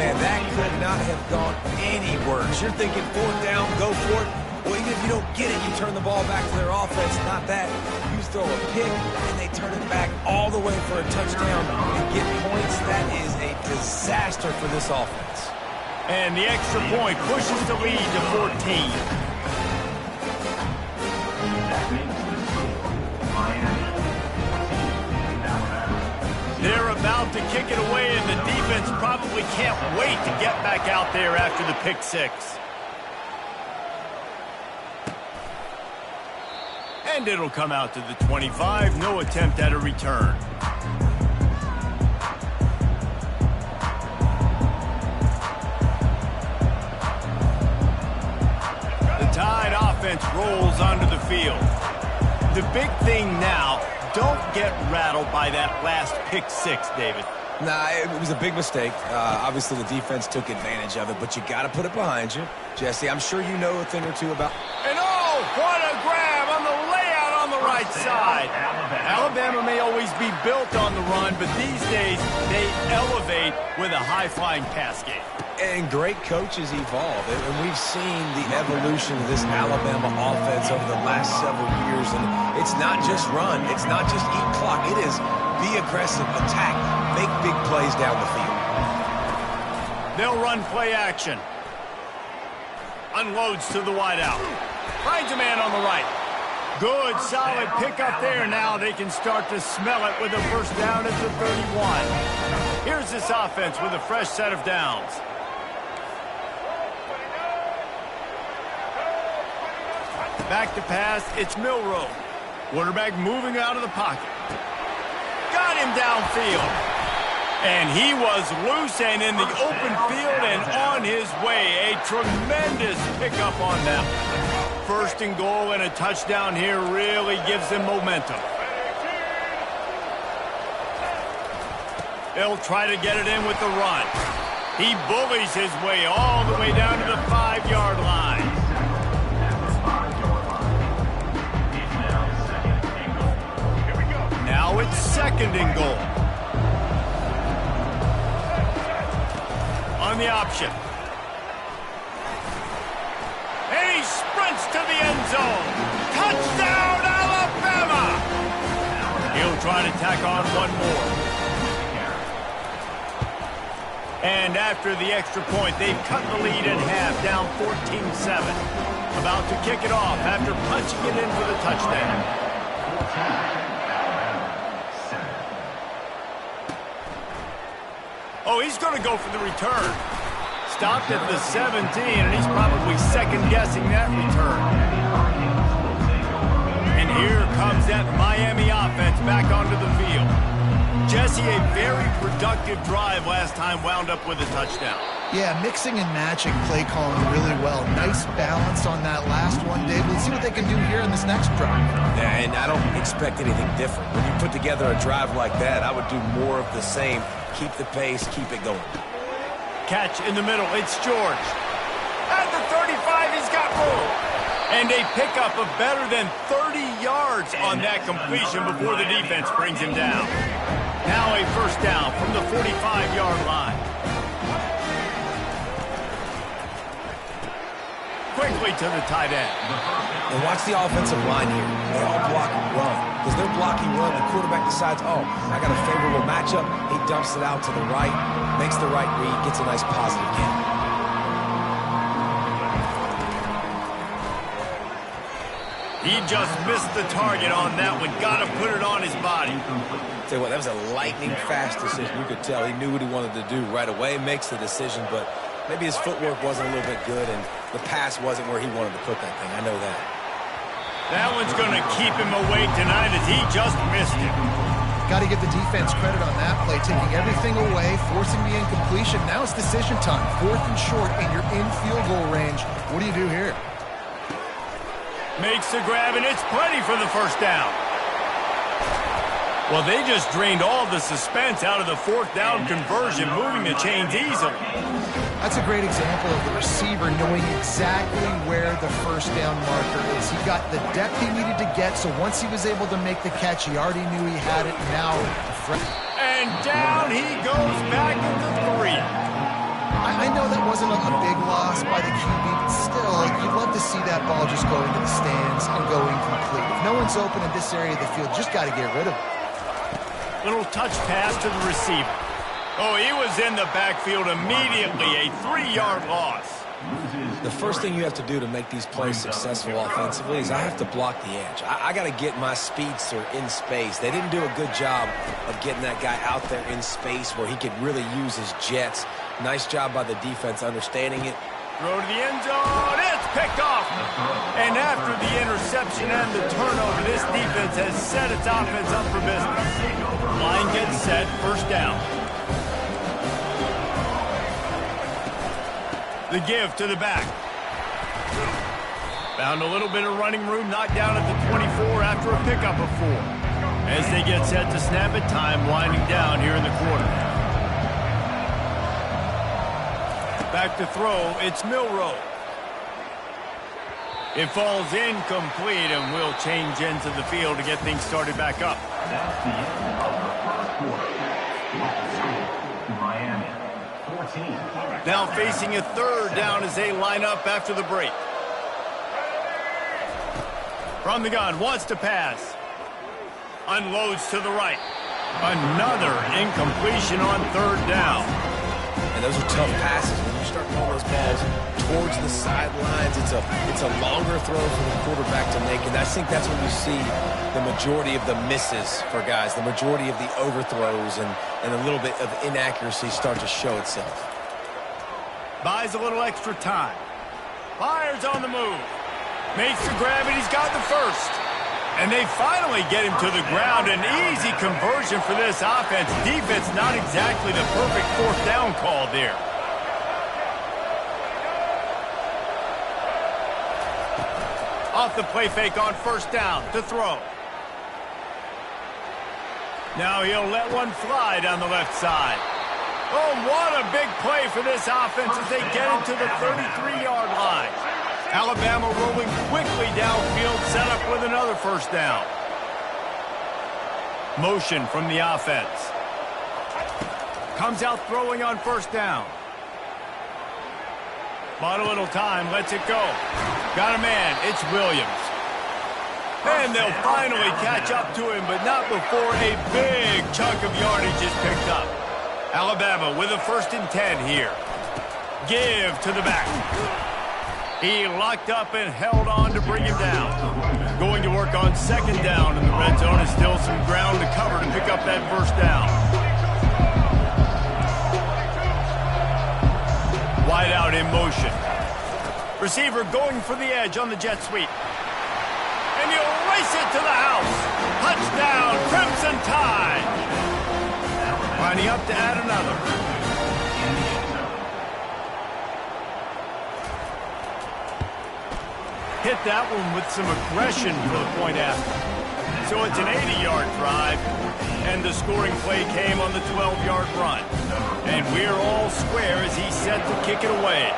Man, that could not have gone any worse. You're thinking 4th down, go for it. Well, even if you don't get it, you turn the ball back to their offense. Not that. You throw a pick, and they turn it back all the way for a touchdown and get points. That is a disaster for this offense. And the extra point pushes the lead to 14. They're about to kick it away, and the defense probably can't wait to get back out there after the pick 6. And it'll come out to the 25. No attempt at a return. The Tide offense rolls onto the field. The big thing now, don't get rattled by that last pick 6, David. Nah, it was a big mistake. Obviously, the defense took advantage of it, but you got to put it behind you. Jesse, I'm sure you know a thing or two about... And oh, what a grab on the layout on the right side. Alabama may always be built on the run, but these days they elevate with a high-flying pass game. And great coaches evolve, and we've seen the evolution of this Alabama offense over the last several years, and it's not just run, it's not just eat clock, it is be aggressive, attack, make big plays down the field. They'll run play action. Unloads to the wideout. Finds a man on the right. Good, solid pickup there. Now they can start to smell it with a first down at the 31. Here's this offense with a fresh set of downs. Back to pass, it's Milroe. Quarterback moving out of the pocket. Got him downfield. And he was loose and in the open field and on his way. A tremendous pickup on that. 1st and goal and a touchdown here really gives them momentum. They'll try to get it in with the run. He bullies his way all the way down to the 5-yard line. Now it's 2nd and goal. On the option. And he sprints to the end zone. Touchdown, Alabama! He'll try to tack on one more. And after the extra point, they've cut the lead in half, down 14-7. About to kick it off after punching it in for the touchdown. Oh, he's going to go for the return. Stopped at the 17, and he's probably second-guessing that return. And here comes that Miami offense back onto the field. Jesse, a very productive drive last time wound up with a touchdown. Yeah, mixing and matching play calling really well. Nice balance on that last one, Dave. Let's see what they can do here in this next drive. Yeah, and I don't expect anything different. When you put together a drive like that, I would do more of the same. Keep the pace, keep it going. Catch in the middle, it's George. At the 35, he's got room. And a pickup of better than 30 yards on that completion before the defense brings him down. Now a first down from the 45-yard line. Quickly to the tight end. And watch the offensive line here. They all block and run. Because they're blocking run, the quarterback decides, oh, I got a favorable matchup. He dumps it out to the right, makes the right read, gets a nice positive gain. He just missed the target on that one. Got to put it on his body. Tell you what, that was a lightning-fast decision. You could tell he knew what he wanted to do right away, makes the decision, but maybe his footwork wasn't a little bit good, and the pass wasn't where he wanted to put that thing. I know that. That one's going to keep him awake tonight as he just missed it. Got to give the defense credit on that play, taking everything away, forcing the incompletion. Now it's decision time. 4th and short, and you're in field goal range. What do you do here? Makes the grab, and it's plenty for the first down. Well, they just drained all the suspense out of the 4th down conversion, moving the chains easily. That's a great example of the receiver knowing exactly where the first down marker is. He got the depth he needed to get, so once he was able to make the catch, he already knew he had it. Now, and down he goes back into 3. I know that wasn't a big loss by the QB, but still, you'd love to see that ball just go into the stands and go incomplete. If no one's open in this area of the field, just got to get rid of it. Little touch pass to the receiver. Oh, he was in the backfield immediately, a 3-yard loss. The first thing you have to do to make these plays successful offensively is I have to block the edge. I got to get my speedster in space. They didn't do a good job of getting that guy out there in space where he could really use his jets. Nice job by the defense understanding it. Throw to the end zone. It's picked off. And after the interception and the turnover, this defense has set its offense up for business. Line gets set, first down. The give to the back. Found a little bit of running room, knocked down at the 24 after a pickup of 4. As they get set to snap it, time winding down here in the quarter. Back to throw, it's Milroe. It falls incomplete, and we'll change into the field to get things started back up. That's the end of the first quarter. Miami, 14. Now facing a 3rd down as they line up after the break. From the gun, wants to pass. Unloads to the right. Another incompletion on 3rd down. And those are tough passes. When you start throwing those balls towards the sidelines, it's a longer throw for the quarterback to make. And I think that's when you see the majority of the misses for guys, the majority of the overthrows and a little bit of inaccuracy start to show itself. Buys a little extra time. Fires on the move. Makes the grab, and he's got the first. And they finally get him to the ground. An easy conversion for this offense. Defense not exactly the perfect 4th down call there. Off the play fake on first down to throw. Now he'll let one fly down the left side. Oh, what a big play for this offense as they get into the 33-yard line. Alabama rolling quickly downfield, set up with another first down. Motion from the offense. Comes out throwing on first down. Bought a little time, lets it go. Got a man, it's Williams. And they'll finally catch up to him, but not before a big chunk of yardage is picked up. Alabama with a 1st and 10 here. Give to the back. He locked up and held on to bring him down. Going to work on 2nd down in the red zone, and still some ground to cover to pick up that first down. Wide out in motion. Receiver going for the edge on the jet sweep. And he'll race it to the house. Touchdown, Crimson Tide. lining up to add another. Hit that one with some aggression for the point after. So it's an 80-yard drive, and the scoring play came on the 12-yard run. And we're all square as he's set to kick it away.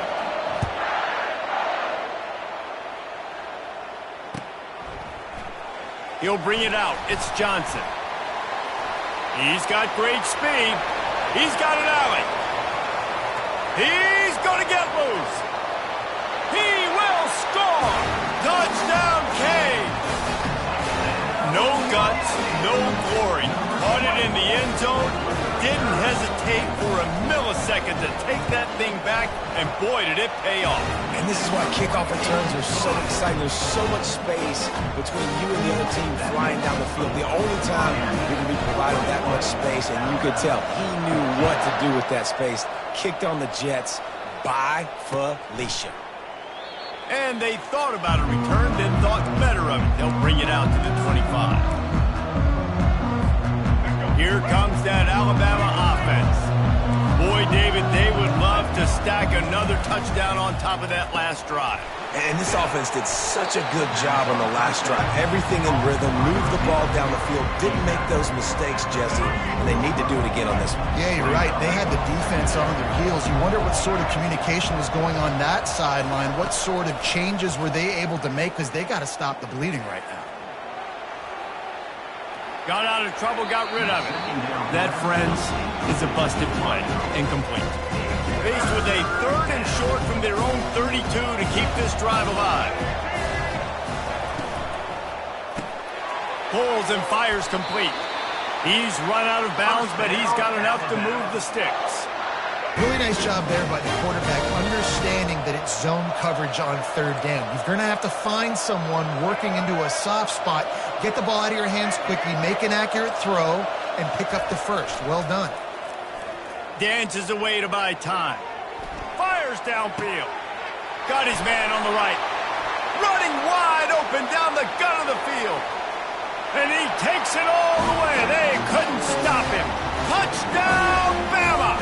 He'll bring it out. It's Johnson. He's got great speed. He's got an alley. He's going to get loose. He will score. Touchdown, Kane. No guts, no glory. Caught it in the end zone. Didn't hesitate for a millisecond to take that thing back, and boy, did it pay off. And this is why kickoff returns are so exciting. There's so much space between you and the other team flying down the field. The only time you're going to be provided that much space, and you could tell he knew what to do with that space. Kicked on the Jets by Felicia. And they thought about a return, then thought better of it. They'll bring it out to the 25. Here comes that Alabama offense. Boy, David, they would love to stack another touchdown on top of that last drive. And this offense did such a good job on the last drive. Everything in rhythm, moved the ball down the field, didn't make those mistakes, Jesse, and they need to do it again on this one. Yeah, you're right. They had the defense on their heels. You wonder what sort of communication was going on that sideline. What sort of changes were they able to make, because they got to stop the bleeding right now. Got out of trouble, got rid of it. That, friends, is a busted play. Incomplete. Faced with a 3rd and short from their own 32 to keep this drive alive. Pulls and fires complete. He's run out of bounds, but he's got enough to move the sticks. Really nice job there by the quarterback, understanding that it's zone coverage on 3rd down. You're going to have to find someone working into a soft spot, get the ball out of your hands quickly, make an accurate throw, and pick up the first. Well done. Dances away to buy time. Fires downfield. Got his man on the right. Running wide open down the gut of the field. And he takes it all the way. They couldn't stop him. Touchdown, Bama!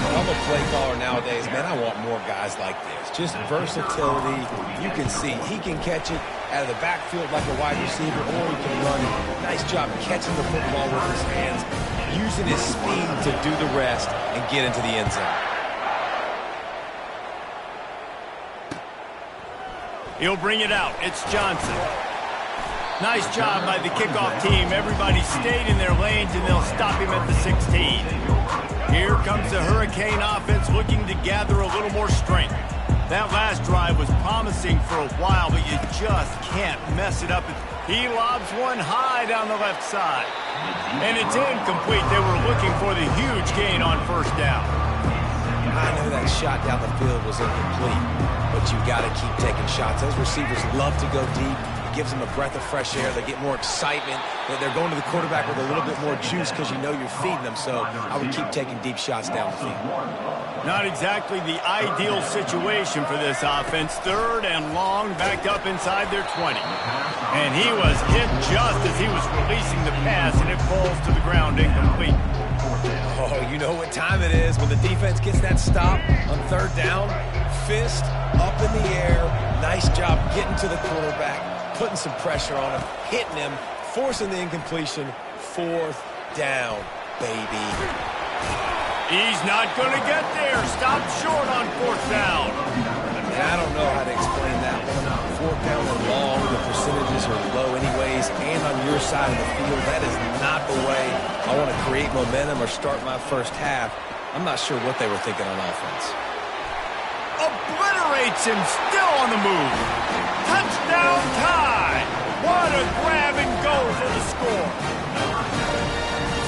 I'm a play caller nowadays, man. I want more guys like this. Just versatility. You can see he can catch it out of the backfield like a wide receiver, or he can run. Nice job catching the football with his hands, using his speed to do the rest and get into the end zone. He'll bring it out. It's Johnson. Nice job by the kickoff team. Everybody stayed in their lanes, and they'll stop him at the 16. Here comes the Hurricane offense looking to gather a little more strength. That last drive was promising for a while, but you just can't mess it up. He lobs one high down the left side. And it's incomplete. They were looking for the huge gain on 1st down. I know that shot down the field was incomplete, but you got to keep taking shots. Those receivers love to go deep. It gives them a breath of fresh air. They get more excitement. They're going to the quarterback with a little bit more juice because you know you're feeding them. So I would keep taking deep shots down the field. Not exactly the ideal situation for this offense. 3rd and long, backed up inside their 20. And he was hit just as he was releasing the pass, and it falls to the ground incomplete. Oh, you know what time it is when the defense gets that stop on 3rd down. Fist up in the air. Nice job getting to the quarterback, putting some pressure on him, hitting him, forcing the incompletion. 4th down, baby. He's not going to get there. Stopped short on 4th down. And I don't know how to explain that one. 4th down and long, the percentages are low anyways, and on your side of the field, that is not the way I want to create momentum or start my first half. I'm not sure what they were thinking on offense. Obliterates him, still on the move. Touchdown tie. What a grab and go for the score.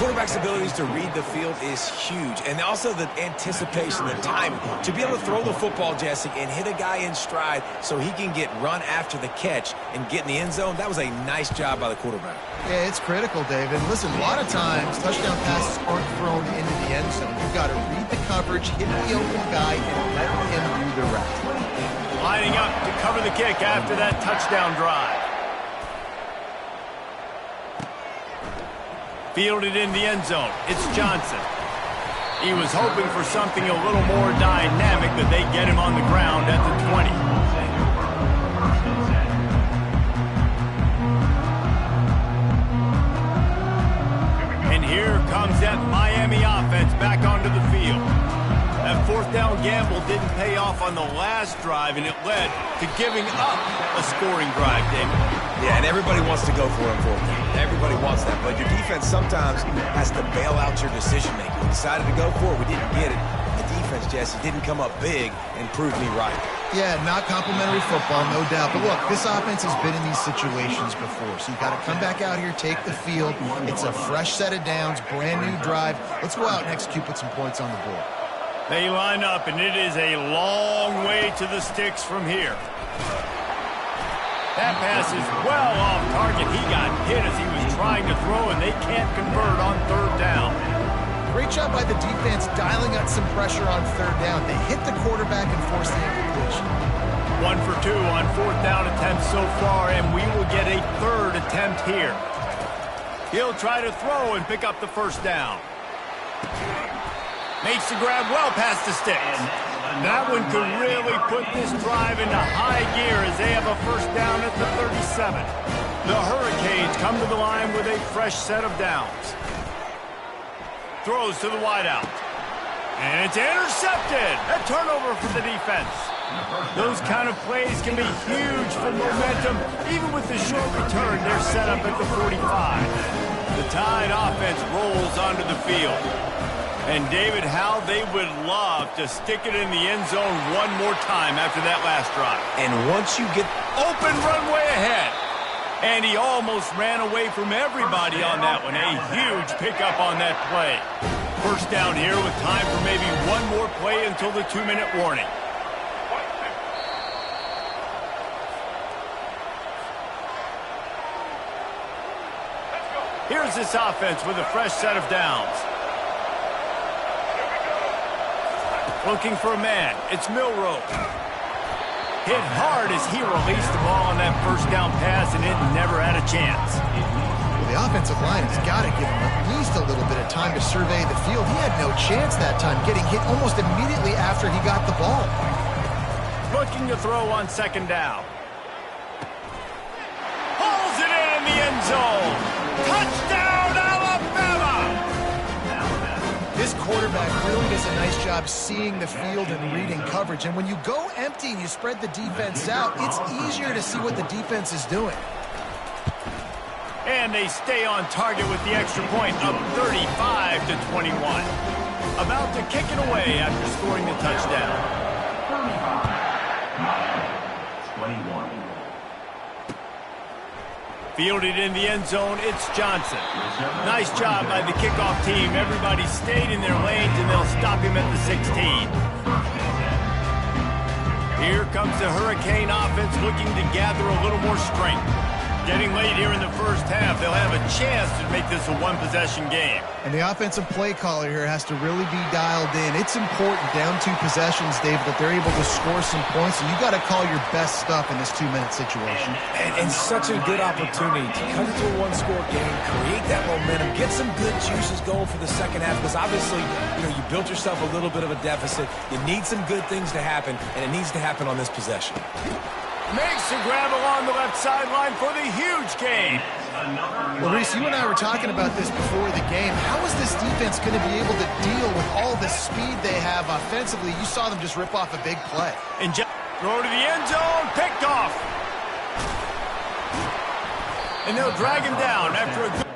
Quarterback's abilities to read the field is huge, and also the anticipation, the timing. To be able to throw the football, Jesse, and hit a guy in stride so he can get run after the catch and get in the end zone, that was a nice job by the quarterback. Yeah, it's critical, David. Listen, a lot of times touchdown passes aren't thrown into the end zone. You've got to read the coverage, hit the open guy, and let him do the rest. Lining up to cover the kick after that touchdown drive. Fielded in the end zone. It's Johnson. He was hoping for something a little more dynamic, but they get him on the ground at the 20. And here comes that Miami offense back onto the field. That fourth down gamble didn't pay off on the last drive, and it led to giving up a scoring drive, David. Yeah, and everybody wants to go for it on fourth down. Everybody wants that, but your defense sometimes has to bail out your decision-making. We decided to go for it. We didn't get it. The defense, Jesse, didn't come up big and proved me right. Yeah, not complimentary football, no doubt. But look, this offense has been in these situations before, so you got to come back out here, take the field. It's a fresh set of downs, brand new drive. Let's go out and execute, put some points on the board. They line up, and it is a long way to the sticks from here. That pass is well off target. He got hit as he was trying to throw, and they can't convert on third down. Great job by the defense dialing up some pressure on third down. They hit the quarterback and forced the incompletion. 1 for 2 on fourth down attempts so far, and we will get a third attempt here. He'll try to throw and pick up the first down. Makes the grab well past the sticks. That one could really put this drive into high gear as they have a first down at the 37. The Hurricanes come to the line with a fresh set of downs. Throws to the wideout. And it's intercepted. A turnover for the defense. Those kind of plays can be huge for momentum. Even with the short return, they're set up at the 45. The Tide offense rolls onto the field. And, David, how they would love to stick it in the end zone one more time after that last drive. And once you get open runway ahead. And he almost ran away from everybody on that one. A huge pickup on that play. First down here with time for maybe one more play until the 2-minute warning. Here's this offense with a fresh set of downs. Looking for a man. It's Milroe. Hit hard as he released the ball on that first down pass, and it never had a chance. Well, the offensive line has got to give him at least a little bit of time to survey the field. He had no chance that time, getting hit almost immediately after he got the ball. Looking to throw on second down. Pulls it in the end zone. Touchdown, Alabama! This quarterback really does a nice job seeing the field and reading coverage. And when you go empty and you spread the defense out, it's easier to see what the defense is doing. And they stay on target with the extra point, up 35-21. About to kick it away after scoring the touchdown. 21. Fielded in the end zone, it's Johnson. Nice job by the kickoff team. Everybody stayed in their lanes, and they'll stop him at the 16. Here comes the Hurricane offense looking to gather a little more strength. Getting late here in the first half, they'll have a chance to make this a one-possession game. And the offensive play caller here has to really be dialed in. It's important down 2 possessions, Dave, that they're able to score some points, and you got to call your best stuff in this 2-minute situation. And such a good opportunity to cut it to a one-score game, create that momentum, get some good juices going for the second half, because obviously, you built yourself a little bit of a deficit. You need some good things to happen, and it needs to happen on this possession. Makes a grab along the left sideline for the huge gain. Well, Reese, you and I were talking about this before the game. How is this defense going to be able to deal with all the speed they have offensively? You saw them just rip off a big play. And throw to the end zone, picked off. And they'll drag him down after a good